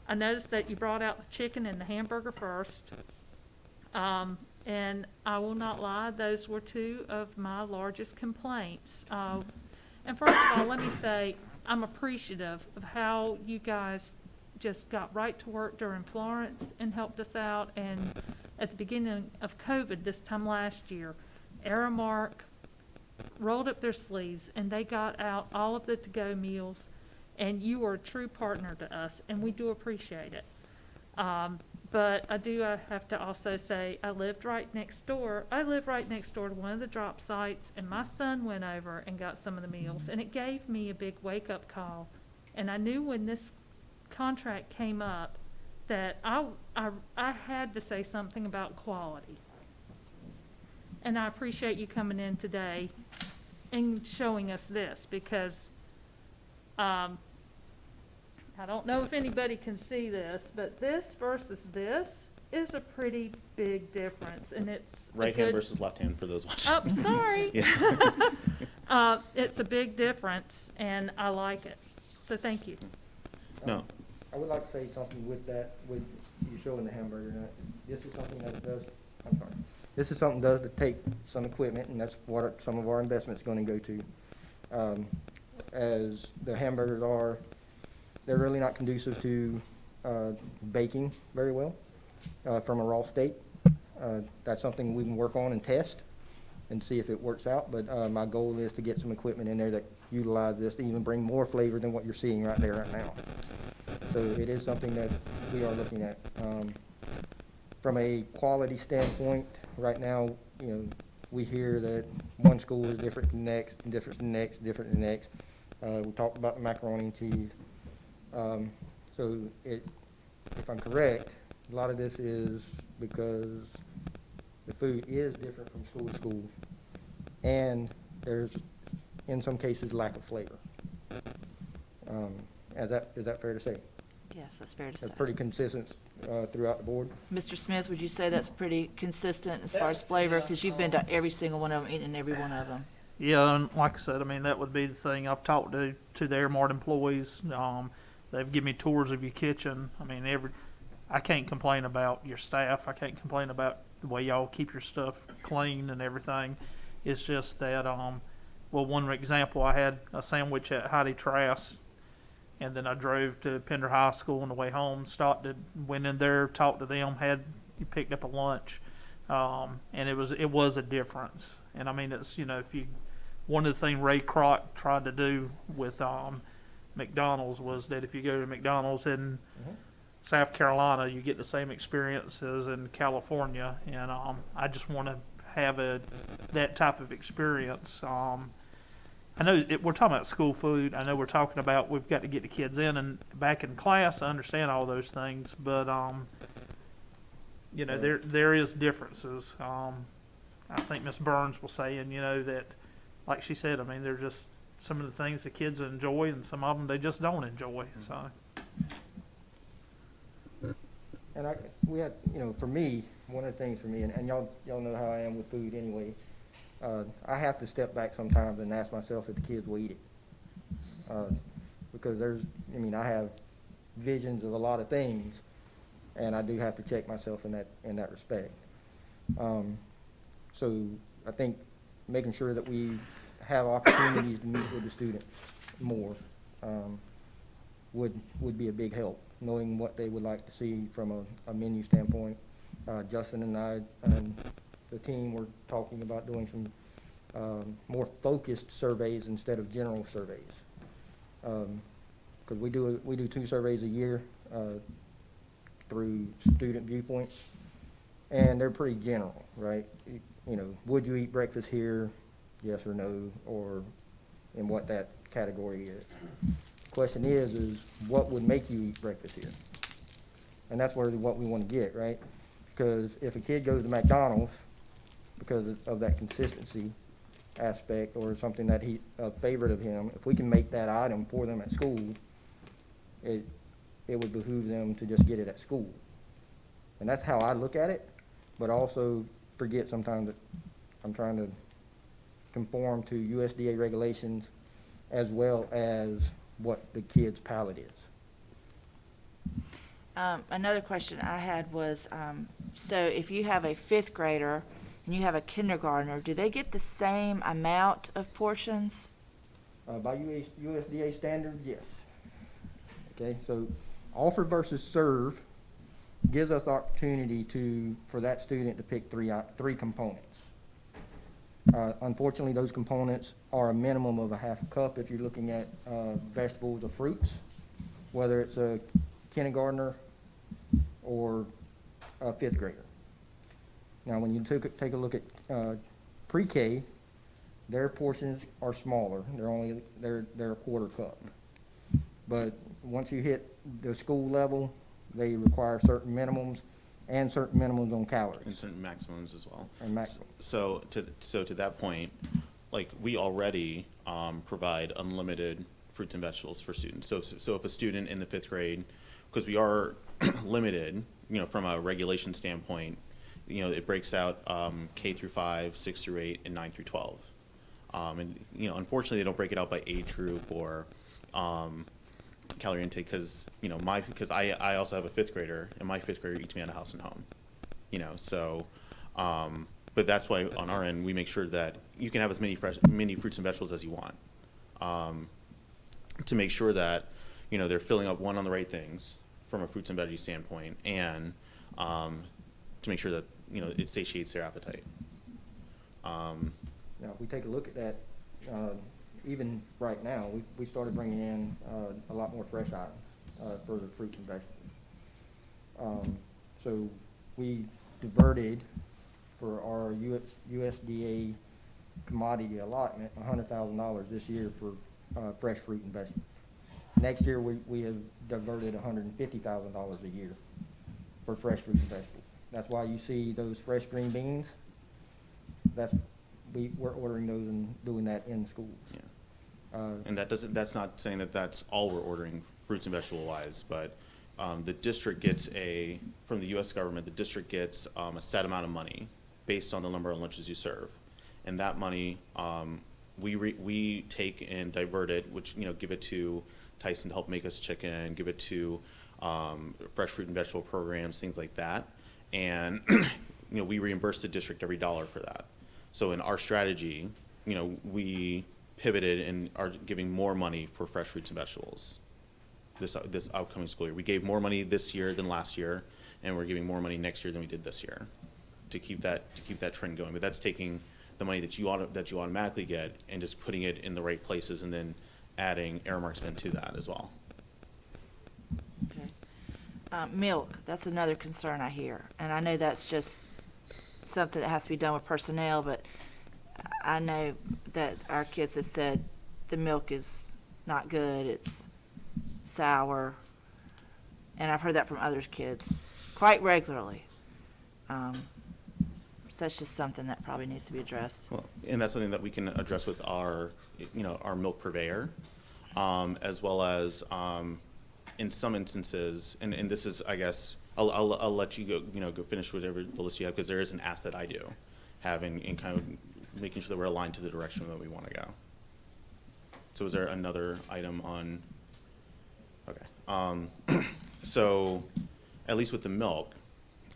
I noticed that you brought out the chicken and the hamburger first. And I will not lie, those were two of my largest complaints. And first of all, let me say, I'm appreciative of how you guys just got right to work during Florence and helped us out. And at the beginning of COVID this time last year, Aramark rolled up their sleeves and they got out all of the to-go meals. And you are a true partner to us, and we do appreciate it. But I do have to also say, I live right next door to one of the drop sites, and my son went over and got some of the meals, and it gave me a big wake-up call. And I knew when this contract came up that I had to say something about quality. And I appreciate you coming in today and showing us this, because I don't know if anybody can see this, but this versus this is a pretty big difference, and it's Right hand versus left hand for those watching. Oh, sorry. Yeah. It's a big difference, and I like it. So thank you. No. I would like to say something with that, with you showing the hamburger nut. This is something that does, I'm sorry. This is something that does take some equipment, and that's what some of our investment's gonna go to. As the hamburgers are, they're really not conducive to baking very well from a raw state. That's something we can work on and test and see if it works out. But my goal is to get some equipment in there that utilize this to even bring more flavor than what you're seeing right there right now. So it is something that we are looking at. From a quality standpoint, right now, you know, we hear that one school is different than the next, and different than the next, different than the next. We talked about the macaroni and cheese. So if I'm correct, a lot of this is because the food is different from school to school, and there's, in some cases, lack of flavor. Is that fair to say? Yes, that's fair to say. That's pretty consistent throughout the board? Mr. Smith, would you say that's pretty consistent as far as flavor? Because you've been to every single one of them, eating every one of them. Yeah, and like I said, I mean, that would be the thing. I've talked to the Airmart employees. They've given me tours of your kitchen. I mean, I can't complain about your staff. I can't complain about the way y'all keep your stuff clean and everything. It's just that, well, one example, I had a sandwich at Heidi Trask, and then I drove to Pender High School on the way home, went in there, talked to them, picked up a lunch, and it was a difference. And I mean, it's, you know, one of the things Ray Kroc tried to do with McDonald's was that if you go to McDonald's in South Carolina, you get the same experiences in California, and I just want to have that type of experience. I know we're talking about school food. I know we're talking about we've got to get the kids in and back in class. I understand all those things, but you know, there is differences. I think Miss Burns was saying, you know, that, like she said, I mean, they're just some of the things the kids enjoy, and some of them they just don't enjoy. So. And we had, you know, for me, one of the things for me, and y'all know how I am with food anyway. I have to step back sometimes and ask myself if the kids will eat it, because I have visions of a lot of things, and I do have to check myself in that respect. So I think making sure that we have opportunities to meet with the students more would be a big help, knowing what they would like to see from a menu standpoint. Justin and I and the team were talking about doing some more focused surveys instead of general surveys. Because we do 2 surveys a year through student viewpoints, and they're pretty general, right? You know, would you eat breakfast here? Yes or no, or in what that category is. Question is what would make you eat breakfast here? And that's what we want to get, right? Because if a kid goes to McDonald's because of that consistency aspect or something that a favorite of him, if we can make that item for them at school, it would behoove them to just get it at school. And that's how I look at it, but also forget sometimes that I'm trying to conform to USDA regulations as well as what the kid's palate is. Another question I had was, so if you have a 5th grader and you have a kindergartner, do they get the same amount of portions? By USDA standards, yes. Okay, so offer versus serve gives us opportunity for that student to pick three components. Unfortunately, those components are a minimum of a half a cup if you're looking at vegetables or fruits, whether it's a kindergartner or a 5th grader. Now, when you take a look at pre-K, their portions are smaller. They're a quarter cup. But once you hit the school level, they require certain minimums and certain minimums on calories. And certain maximums as well. And maximum. So to that point, like we already provide unlimited fruits and vegetables for students. So if a student in the 5th grade, because we are limited, from a regulation standpoint, it breaks out K through 5, 6 through 8, and 9 through 12. And unfortunately, they don't break it out by age group or calorie intake because I also have a 5th grader, and my 5th grader eats me out of house and home. So but that's why on our end we make sure that you can have as many fruits and vegetables as you want, to make sure that they're filling up on the right things from a fruits and veggie standpoint, and to make sure that it satiates their appetite. Now, if we take a look at that, even right now, we started bringing in a lot more fresh items for the fruits and vegetables. So we diverted for our USDA commodity allotment $100,000 this year for fresh fruit and vegetables. Next year, we have diverted $150,000 a year for fresh fruit and vegetables. That's why you see those fresh green beans. We're ordering those and doing that in schools. Yeah. And that's not saying that that's all we're ordering fruits and vegetable wise, but the district gets from the U.S. government, the district gets a set amount of money based on the number of lunches you serve. And that money, we take and divert it, which, give it to Tyson to help make us chicken, give it to fresh fruit and vegetable programs, things like that. And, we reimburse the district every dollar for that. So in our strategy, we pivoted and are giving more money for fresh fruits and vegetables this upcoming school year. We gave more money this year than last year, and we're giving more money next year than we did this year to keep that trend going. But that's taking the money that you automatically get and just putting it in the right places, and then adding Aramark spend to that as well. Okay. Milk, that's another concern I hear, and I know that's just something that has to be done with personnel, but I know that our kids have said the milk is not good, it's sour, and I've heard that from other kids quite regularly. So that's just something that probably needs to be addressed. Well, and that's something that we can address with our milk purveyor, as well as in some instances, and this is, I guess, I'll let you go finish whatever the list you have, because there is an ask that I do have in kind of making sure that we're aligned to the direction that we want to go. So is there another item on? Okay. So, at least with the milk,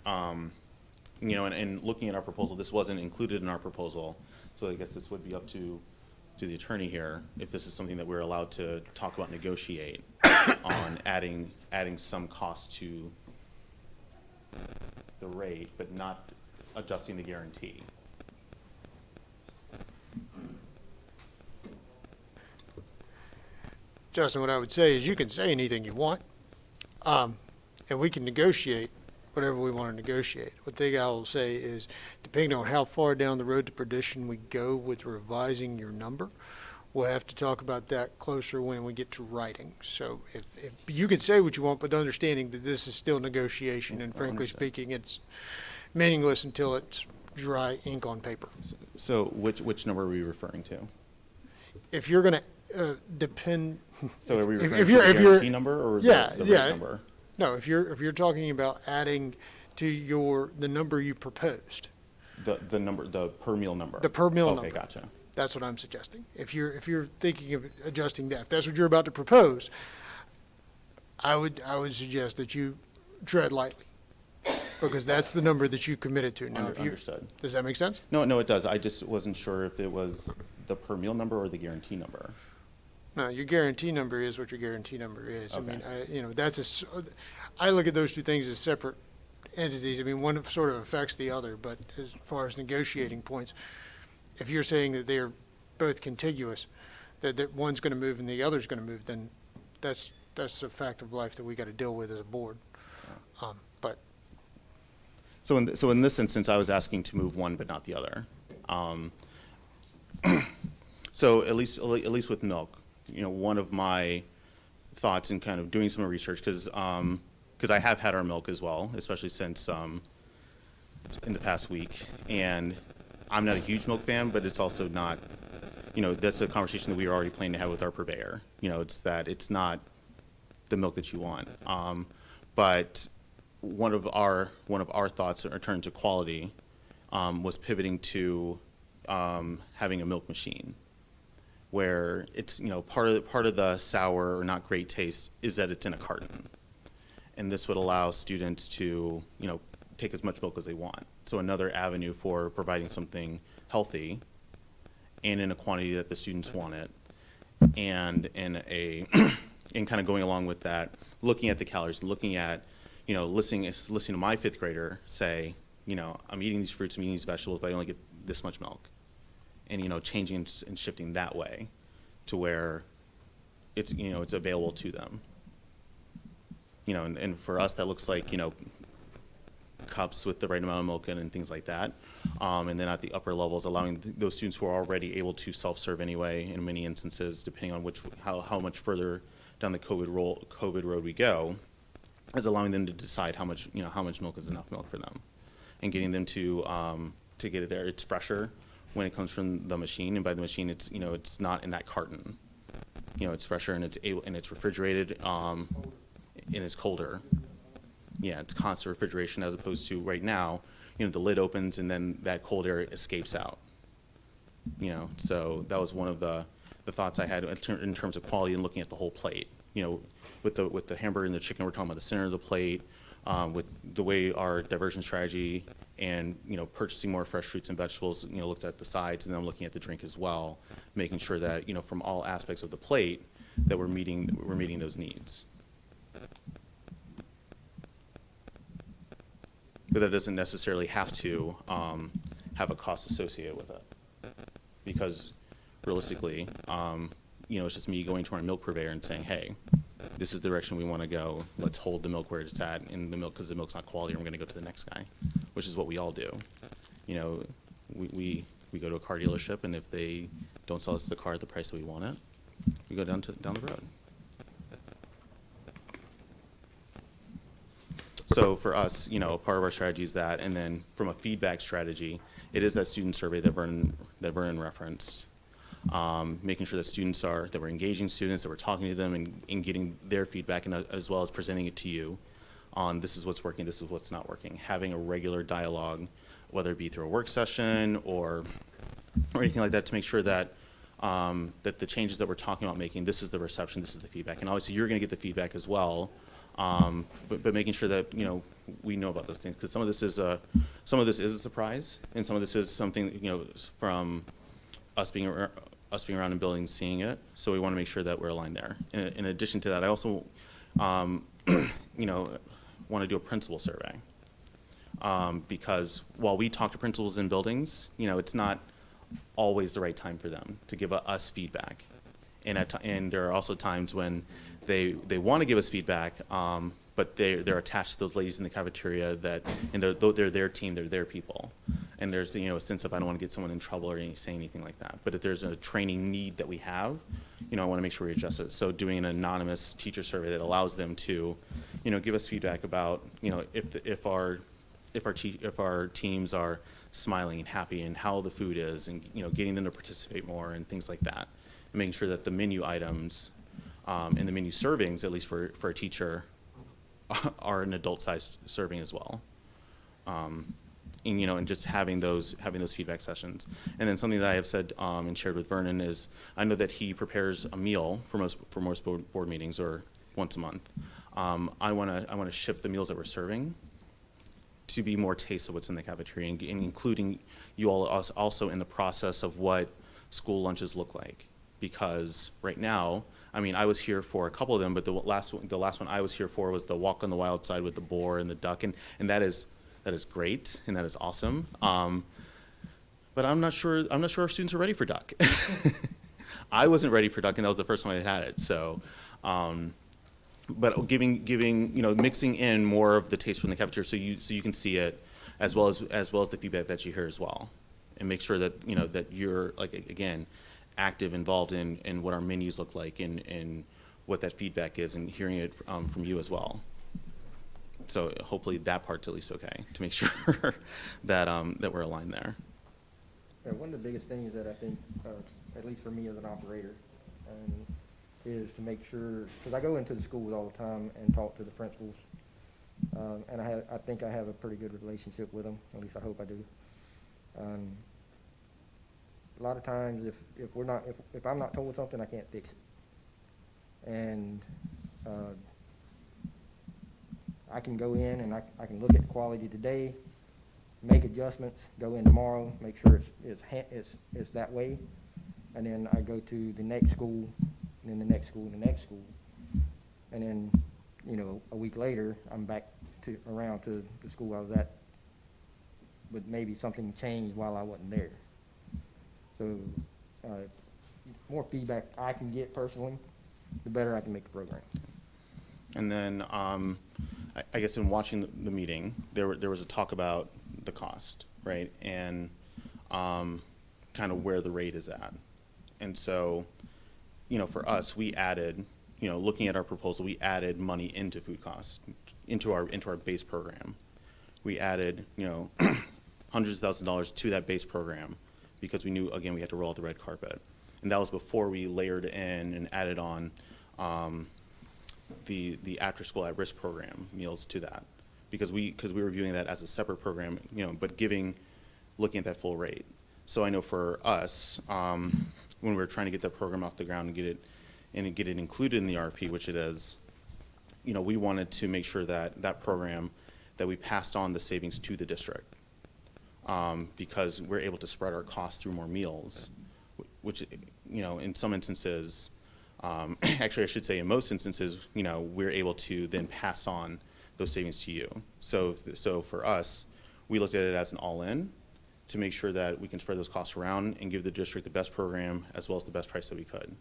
you know, and looking at our proposal, this wasn't included in our proposal, so I guess this would be up to the attorney here, if this is something that we're allowed to talk about, negotiate on adding some cost to the rate, but not adjusting the guarantee. Justin, what I would say is you can say anything you want, and we can negotiate whatever we want to negotiate. What thing I will say is, depending on how far down the road to perdition we go with revising your number, we'll have to talk about that closer when we get to writing. So if you can say what you want, but understanding that this is still negotiation, and frankly speaking, it's meaningless until it's dry ink on paper. So which number are we referring to? If you're going to depend. So are we referring if to you're, the if you're, guarantee number or yeah, the yeah. rate number? No, if you're talking about adding to the number you proposed, The number, the per meal number? the per meal number. Okay, gotcha. That's what I'm suggesting. If you're thinking of adjusting that, if that's what you're about to propose, I would suggest that you tread lightly, because that's the number that you committed to. Now, if you, Understood. does that make sense? No, it does. I just wasn't sure if it was the per meal number or the guarantee number. No, your guarantee number is what your guarantee number is. I mean, Okay. I look at those two things as separate entities. I mean, one sort of affects the other, but as far as negotiating points, if you're saying that they're both contiguous, that one's going to move and the other's going to move, then that's a fact of life that we got to deal with as a board. But So in this instance, I was asking to move one but not the other. So at least with milk, you know, one of my thoughts in kind of doing some research, because I have had our milk as well, especially since in the past week, and I'm not a huge milk fan, but it's also not, you know, that's a conversation that we were already planning to have with our purveyor. You know, it's that it's not the milk that you want. But one of our thoughts in terms of quality was pivoting to having a milk machine, where it's, you know, part of the sour or not great taste is that it's in a carton, and this would allow students to, you know, take as much milk as they want. So another avenue for providing something healthy and in a quantity that the students want it, and in kind of going along with that, looking at the calories, looking at, you know, listening to my fifth grader say, you know, I'm eating these fruits, I'm eating these vegetables, but I only get this much milk. And, you know, changing and shifting that way to where it's, you know, it's available to them. You know, and for us, that looks like, you know, cups with the right amount of milk in and things like that. And then at the upper levels, allowing those students who are already able to self-serve anyway, in many instances, depending on how much further down the COVID road we go, is allowing them to decide how much milk is enough milk for them, and getting them to get it there. It's fresher when it comes from the machine, and by the machine, it's, you know, it's not in that carton. You know, it's fresher and it's refrigerated, and it's colder. Yeah, it's constant refrigeration, as opposed to right now, you know, the lid opens and then that cold air escapes out. You know, so that was one of the thoughts I had in terms of quality and looking at the whole plate. You know, with the hamburger and the chicken, we're talking about the center of the plate, with the way our diversion strategy and, you know, purchasing more fresh fruits and vegetables, you know, looked at the sides, and then looking at the drink as well, making sure that, you know, from all aspects of the plate, that we're meeting those needs. But that doesn't necessarily have to have a cost associated with it, because realistically, you know, it's just me going to our milk purveyor and saying, hey, this is the direction we want to go. Let's hold the milk where it's at, and the milk, because the milk's not quality, we're going to go to the next guy, which is what we all do. You know, we go to a car dealership, and if they don't sell us the car at the price that we want it, we go down the road. So for us, you know, part of our strategy is that, and then from a feedback strategy, it is that student survey that Vernon referenced, making sure that we're engaging students, that we're talking to them and getting their feedback, and as well as presenting it to you on this is what's working, this is what's not working. Having a regular dialogue, whether it be through a work session or anything like that, to make sure that that the changes that we're talking about making, this is the reception, this is the feedback. And obviously, you're going to get the feedback as well, but making sure that, you know, we know about those things. Because some of this is a surprise, and some of this is something, you know, from us being around in buildings, seeing it. So we want to make sure that we're aligned there. In addition to that, I also, you know, want to do a principal survey. Because while we talk to principals in buildings, you know, it's not always the right time for them to give us feedback. And there are also times when they want to give us feedback, but they're attached to those ladies in the cafeteria and they're their team, they're their people. And there's, you know, a sense of I don't want to get someone in trouble or say anything like that. But if there's a training need that we have, you know, I want to make sure we adjust it. So doing an anonymous teacher survey that allows them to, you know, give us feedback about, you know, if our teams are smiling and happy and how the food is, and, you know, getting them to participate more and things like that, and making sure that the menu items and the menu servings, at least for a teacher, are an adult-sized serving as well. And, you know, and just having those feedback sessions. And then something that I have said and shared with Vernon is I know that he prepares a meal for most board meetings, or once a month. I want to shift the meals that we're serving to be more taste of what's in the cafeteria, and including you all also in the process of what school lunches look like. Because right now, I mean, I was here for a couple of them, but the last one I was here for was the walk on the wild side with the boar and the duck, and that is great and that is awesome. But I'm not sure our students are ready for duck. I wasn't ready for duck, and that was the first time I had it. So, but giving you know, mixing in more of the taste from the cafeteria, so you can see it, as well as the feedback that you hear as well, and make sure that, you know, that you're, like, again, active, involved in what our menus look like, and what that feedback is, and hearing it from you as well. So hopefully that part's at least okay, to make sure that that we're aligned there. Yeah, one of the biggest things that I think, at least for me as an operator, is to make sure, because I go into the schools all the time and talk to the principals, and I think I have a pretty good relationship with them, at least I hope I do. A lot of times, if I'm not told something, I can't fix it. And I can go in and I can look at the quality today, make adjustments, go in tomorrow, make sure it's that way, and then I go to the next school, and then the next school, and the next school, and then, you know, a week later, I'm back around to the school I was at, but maybe something changed while I wasn't there. So, more feedback I can get personally, the better I can make the program. And then, I guess in watching the meeting, there was a talk about the cost, right? And kind of where the rate is at. And so, you know, for us, we added, you know, looking at our proposal, we added money into food costs, into our base program. We added, you know, hundreds of thousands of dollars to that base program, because we knew, again, we had to roll out the red carpet. And that was before we layered in and added on the after-school at-risk program meals to that, because we were viewing that as a separate program, you know, but looking at that full rate. So I know for us, when we were trying to get that program off the ground and get it included in the RP, which it is, you know, we wanted to make sure that program, that we passed on the savings to the district, because we're able to spread our costs through more meals, which, you know, in some instances, actually I should say in most instances, you know, we're able to then pass on those savings to you. So for us, we looked at it as an all-in to make sure that we can spread those costs around and give the district the best program as well as the best price that we could.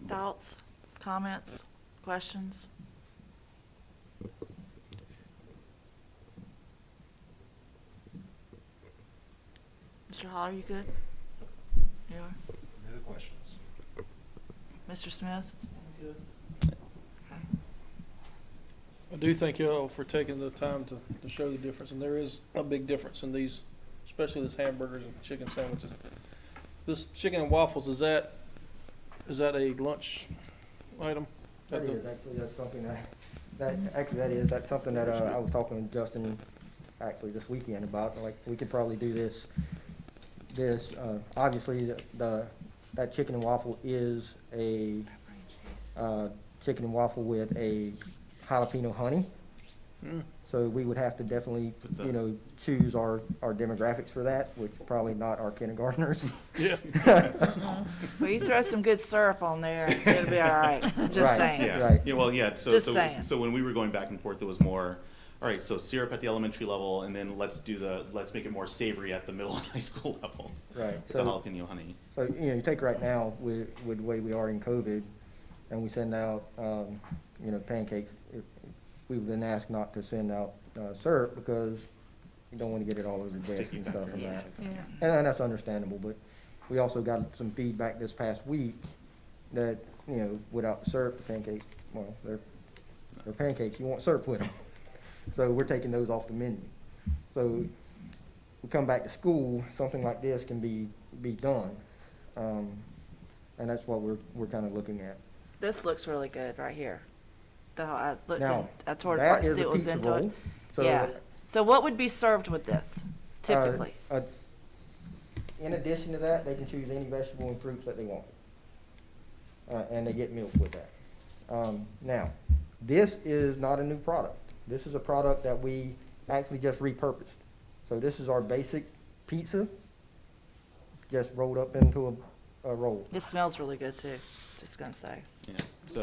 Thoughts, comments, questions? Mr. Hall, are you good? You are? No questions. Mr. Smith? Good. I do thank you all for taking the time to show the difference, and there is a big difference in these, especially these hamburgers and chicken sandwiches. This chicken and waffles, is that a lunch item? That is, actually, that's something That's something that, I was talking to Justin actually this weekend about, like, we could probably do this, obviously, that chicken and waffle is a, chicken and waffle with a jalapeno honey. So we would have to definitely, choose our demographics for that, which is probably not our kindergartners. Yeah. Well, you throw some good syrup on there, it'll be all right. I'm just Right. saying. Yeah, Right. yeah, well, yeah, Just saying. so when we were going back and forth, it was more, all right, so syrup at the elementary level, and then let's make it more savory at the middle and high school level. Right. With the jalapeno honey. So, you take right now with the way we are in COVID, and we send out, pancakes, we've been asked not to send out syrup because you don't want to get it all over the desk Sticky and stuff factor, and yeah. that. Yeah. And that's understandable, but we also got some feedback this past week that, without the syrup, the pancakes, well, they're pancakes, you want syrup with them. So we're taking those off the menu. So we come back to school, something like this can be done. And that's what we're kind of looking at. This looks really good right here. I looked Now, I tore it that apart to is see a what was pizza into it. roll. So, Yeah. So what would be served with this typically? In addition to that, they can choose any vegetable and fruits that they want. And they get milk with that. Now, this is not a new product. This is a product that we actually just repurposed. So this is our basic pizza, just rolled up into a roll. It smells really good too, just gonna say. Yeah, so,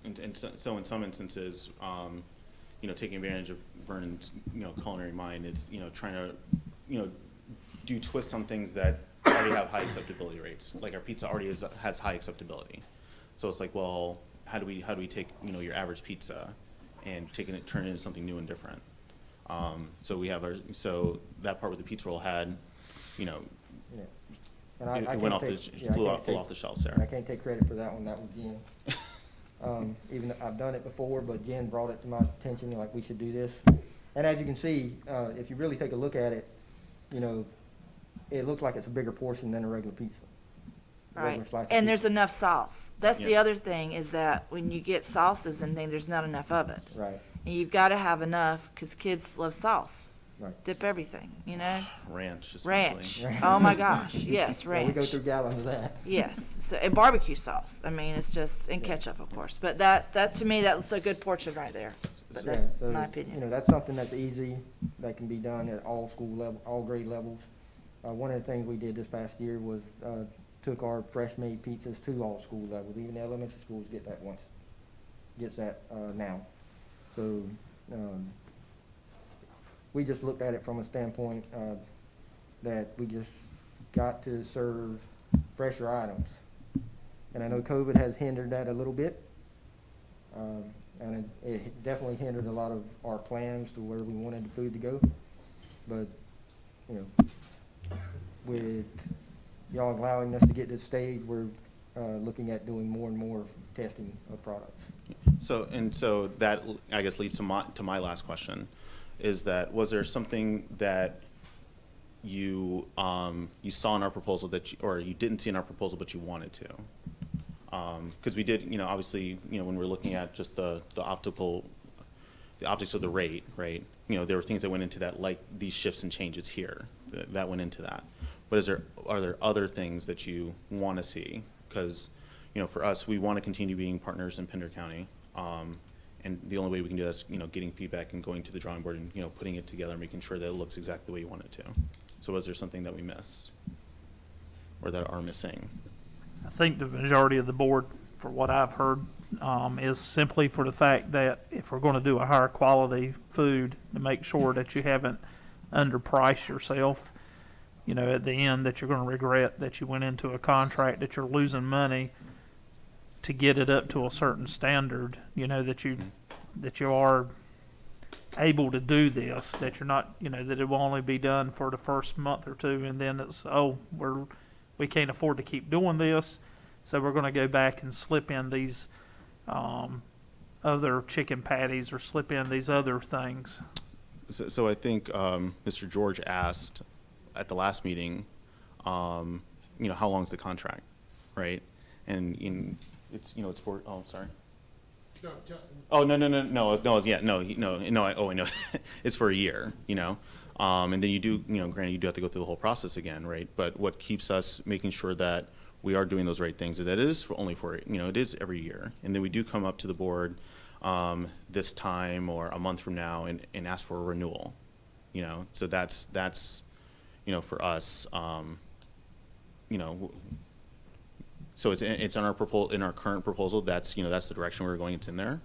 Okay. so in some instances, taking advantage of Vernon's, culinary mind, it's, trying to, do twists on things that already have high acceptability rates. Like our pizza already has high acceptability. So it's like, well, how do we take, your average pizza and turn it into something new and different? So we have so that part with the pizza roll had, Yeah. And I it went can't off take- flew I can't off take- the shelves I there. can't take credit for that one, that was Jen. Even though I've done it before, but Jen brought it to my attention, like we should do this. And as you can see, if you really take a look at it, it looks like it's a bigger portion than a regular pizza. Right. Regular slice of And pizza. there's enough sauce. That's the Yes. other thing, is that when you get sauces and things, there's not enough of it. Right, And you've gotta have enough, cause kids love sauce. right. Dip everything, Ranch, especially. Ranch. Ranch. Oh my gosh, yes, Well, we go ranch. through gallons of that. Yes, so, and barbecue sauce. I mean, it's just, and ketchup, of course. But that to me, that's a good portion right there. But Yeah, that's so, my opinion. that's something that's easy, that can be done at all school level, all grade levels. One of the things we did this past year was, took our fresh made pizzas to all school levels, even the elementary schools gets that now. So, we just looked at it from a standpoint, that we just got to serve fresher items. And I know COVID has hindered that a little bit. And it definitely hindered a lot of our plans to where we wanted the food to go. But, with y'all allowing us to get to the stage, we're looking at doing more and more testing of products. So that, I guess, leads to my last question, is that, was there something that you saw in our proposal or you didn't see in our proposal but you wanted to? Because we did, obviously, when we're looking at just the optics of the rate, right? There were things that went into that, like these shifts and changes here, that went into that. But are there other things that you want to see? Because, for us, we want to continue being partners in Pender County. And the only way we can do that is, getting feedback and going to the drawing board and, putting it together and making sure that it looks exactly the way you want it to. So was there something that we missed or that are missing? I think the majority of the board, for what I've heard, is simply for the fact that if we're going to do a higher quality food, to make sure that you haven't underpriced yourself, at the end, that you're going to regret that you went into a contract, that you're losing money to get it up to a certain standard, that you are able to do this, that you're not, that it will only be done for the first month or two, and then it's, we can't afford to keep doing this, so we're going to go back and slip in these other chicken patties or slip in these other things. So I think Mr. George asked at the last meeting, how long's the contract, right? And it's, it's for, oh, I'm sorry. Oh, yeah, I know. It's for a year, you know? And then you do, you know, granted, you do have to go through the whole process again, right? But what keeps us making sure that we are doing those right things is that it is only for, you know, it is every year. And then we do come up to the board this time or a month from now and ask for a renewal, you know? So that's you know, for us, you know, so it's in our current proposal. That's, you know, that's the direction we're going. It's in there,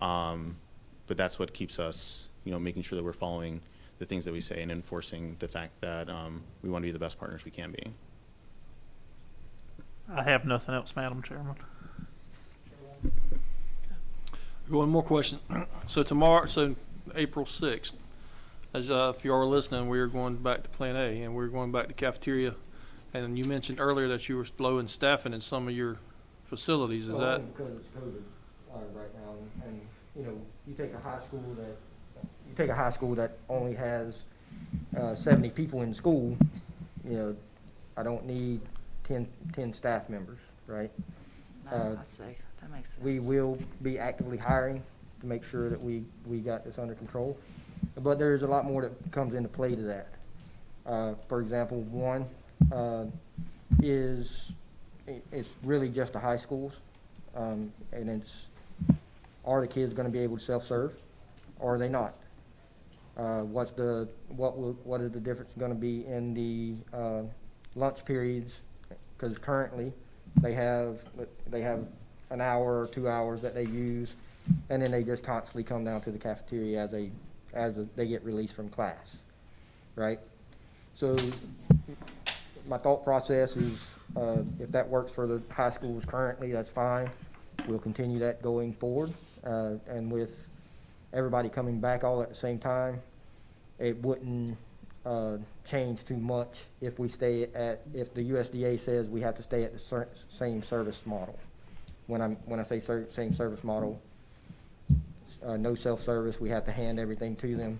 but that's what keeps us, you know, making sure that we're following the things that we say and enforcing the fact that we want to be the best partners we can be. I have nothing else, Madam Chairman. One more question. So tomorrow, so April 6th, as if you are listening, we are going back to Plan A, and we're going back to cafeteria. And you mentioned earlier that you were low in staffing in some of your facilities. Is Well, that? only because it's COVID right now, and you know, you take a high school that only has 70 people in school. You know, I don't need 10 staff members, right? No, I see. That makes sense. We will be actively hiring to make sure that we got this under control. But there's a lot more that comes into play to that. For example, one is it's really just the high schools, and it's, are the kids going to be able to self-serve, or are they not? What is the difference going to be in the lunch periods? Because currently they have an hour or 2 hours that they use, and then they just constantly come down to the cafeteria as they get released from class, right? So my thought process is, if that works for the high schools currently, that's fine. We'll continue that going forward, and with everybody coming back all at the same time, it wouldn't change too much if we stay if the USDA says we have to stay at the same service model. When I say same service model, no self-service, we have to hand everything to them,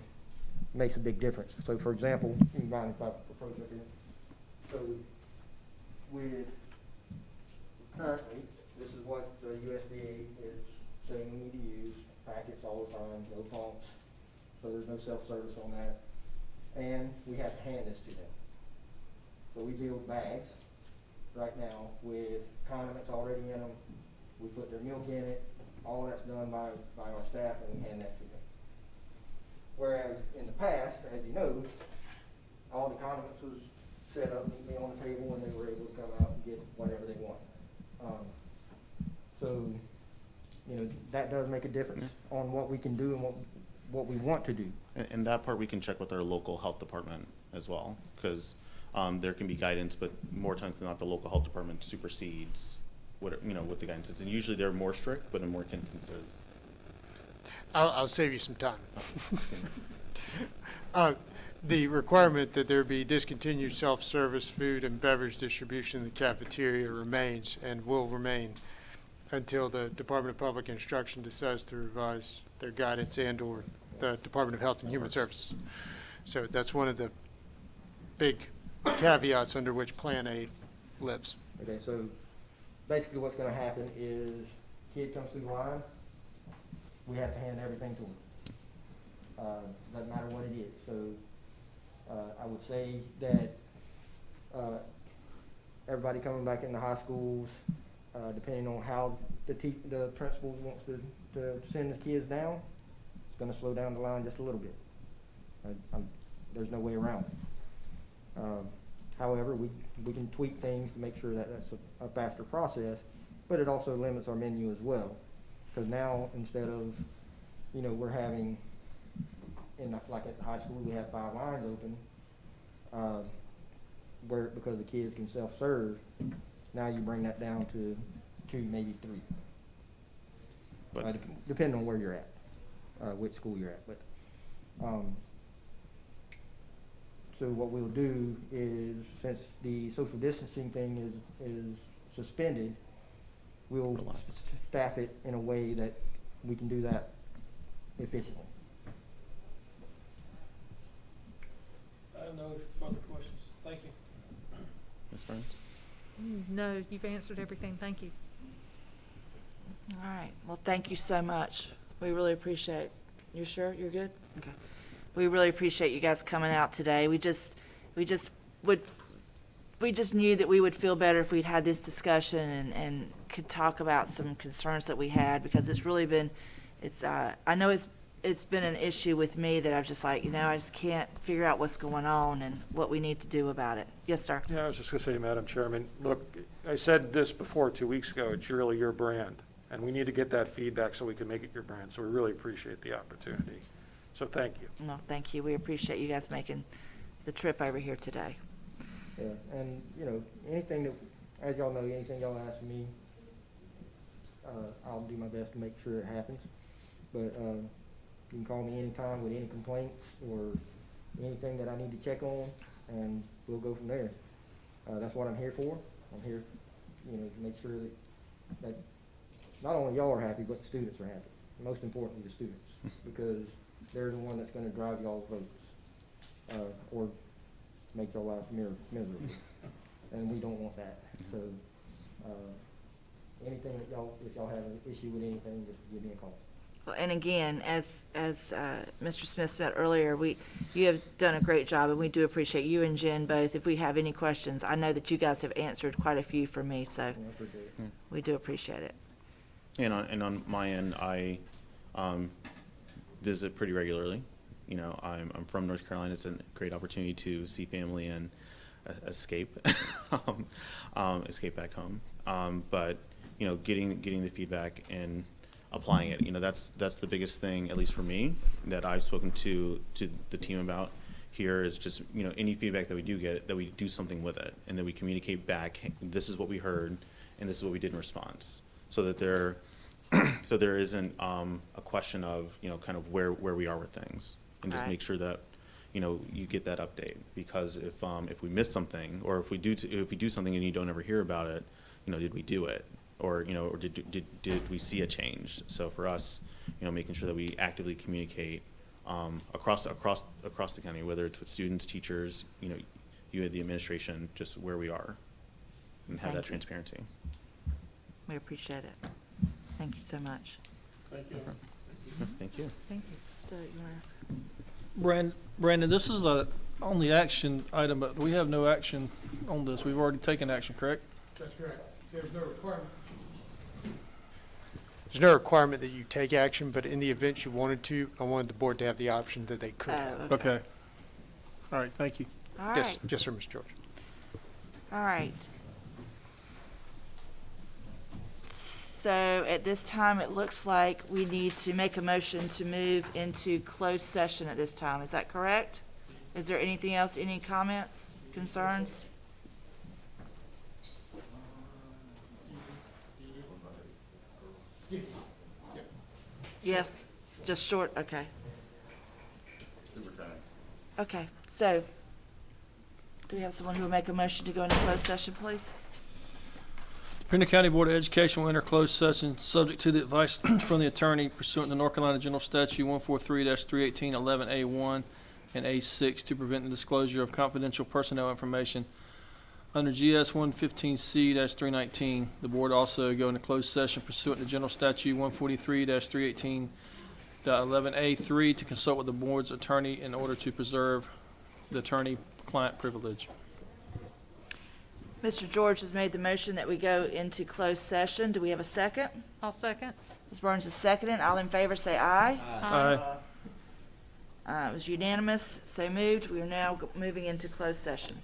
makes a big difference. So for example, you mind if I approach up here? So with currently, this is what the USDA is saying we need to use, packets all the time, no pumps, so there's no self-service on that. And we have to hand this to them. So we build bags right now with condiments already in them. We put their milk in it. All that's done by our staff, and we hand that to them. Whereas in the past, as you know, all the condiments was set up neatly on the table, and they were able to come out and get whatever they want. So, you know, that does make a difference on what we can do and what we want to do. And that part we can check with our local health department as well, because there can be guidance, but more times than not, the local health department supersedes what the guidance is. And usually they're more strict, but in more instances. I'll save you some time. The requirement that there be discontinued self-service food and beverage distribution in the cafeteria remains and will remain until the Department of Public Instruction decides to revise their guidance and/or the Department of Health and Human Services. So that's one of the big caveats under which Plan A lives. Okay, so basically what's going to happen is kid comes through the line, we have to hand everything to him. Doesn't matter what it is. So I would say that everybody coming back in the high schools, depending on how the principal wants to send the kids down, it's going to slow down the line just a little bit. There's no way around it. However, we can tweak things to make sure that that's a faster process, but it also limits our menu as well. Because now, instead of, we're having, like at the high school, we have 5 lines open, because the kids can self-serve. Now you bring that down to 2, maybe 3. Depending on where you're at, which school you're at. But so what we'll do is, since the social distancing thing is suspended, we'll staff it in a way that we can do that efficiently. I have no further questions. Thank you. Ms. Burns? No, you've answered everything. Thank you. All right, well, thank you so much. We really appreciate. You sure you're good? Okay. We really appreciate you guys coming out today. We just knew that we would feel better if we'd had this discussion and could talk about some concerns that we had, because it's really been, I know it's been an issue with me that I've just like, I just can't figure out what's going on and what we need to do about it. Yes, sir. Yeah, I was just gonna say, Madam Chairman, look, I said this before 2 weeks ago, it's really your brand, and we need to get that feedback so we can make it your brand, so we really appreciate the opportunity. So thank you. No, thank you. We appreciate you guys making the trip over here today. Yeah, and, anything that, as y'all know, anything y'all ask me, I'll do my best to make sure it happens. But, you can call me anytime with any complaints or anything that I need to check on, and we'll go from there. That's what I'm here for. I'm here, to make sure that not only y'all are happy, but the students are happy. Most importantly, the students, because they're the one that's gonna drive y'all's votes, or make your lives miserable. And we don't want that. So, anything that if y'all have an issue with anything, just give me a call. Well, and again, as Mr. Smith said earlier, you have done a great job, and we do appreciate you and Jen both. If we have any questions, I know that you guys have answered quite a few for me, so I appreciate it. we do appreciate it. And on my end, I visit pretty regularly. I'm from North Carolina. It's a great opportunity to see family and escape, escape back home. But getting the feedback and applying it, that's the biggest thing, at least for me, that I've spoken to the team about here, is just any feedback that we do get, that we do something with it, and that we communicate back, hey, this is what we heard, and this is what we did in response, so that there isn't a question of kind of where we are with things, and just Right. make sure that you get that update, because if we miss something, or if we do something and you don't ever hear about it, did we do it, or or did we see a change? So for us, making sure that we actively communicate across the county, whether it's with students, teachers, you had the administration, just where we are, and have Thank that you. transparency. We appreciate it. Thank you so much. Thank you. Thank you. Thank you. So you want to ask? Brandon, this is on the action item, but we have no action on this. We've already taken action, correct? That's correct. There's no requirement. There's no requirement that you take action, but in the event you wanted to, I wanted the board to have the option that they could have. Okay. All right, thank you. All Yes, right. yes, sir, Mr. George. All right. So at this time, it looks like we need to make a motion to move into closed session at this time. Is that correct? Is there anything else, any comments, concerns? Yes, just short, okay. Superintendent. Okay, so, do we have someone who will make a motion to go into closed session, please? Pender County Board of Education will enter closed session subject to the advice from the attorney pursuant to North Carolina General Statute 143-318 11A1 and A6 to prevent the disclosure of confidential personnel information. Under GS 115C-319, the board also go into closed session pursuant to General Statute 143-318 11A3 to consult with the board's attorney in order to preserve the attorney-client privilege. Mr. George has made the motion that we go into closed session. Do we have a second? I'll second. Ms. Burns is seconding. All in favor, say aye. Aye. It was unanimous, so moved. We are now moving into closed session.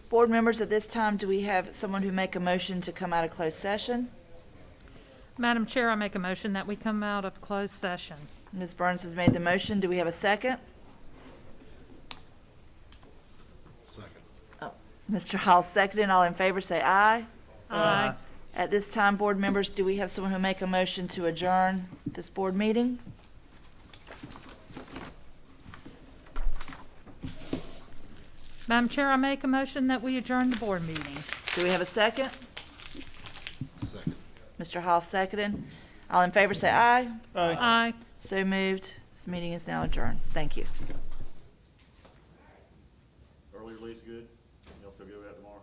Board members, at this time, do we have someone who make a motion to come out of closed session? Madam Chair, I make a motion that we come out of closed session. Ms. Burns has made the motion. Do we have a second? Second. Mr. Hall seconded. All in favor say aye. Aye. At this time, board members, do we have someone who make a motion to adjourn this board meeting? Madam Chair, I make a motion that we adjourn the board meeting. Do we have a second? Second. Mr. Hall seconded. All in favor say aye. Aye. So moved. This meeting is now adjourned. Thank you. Early release good? Y'all still good with that tomorrow?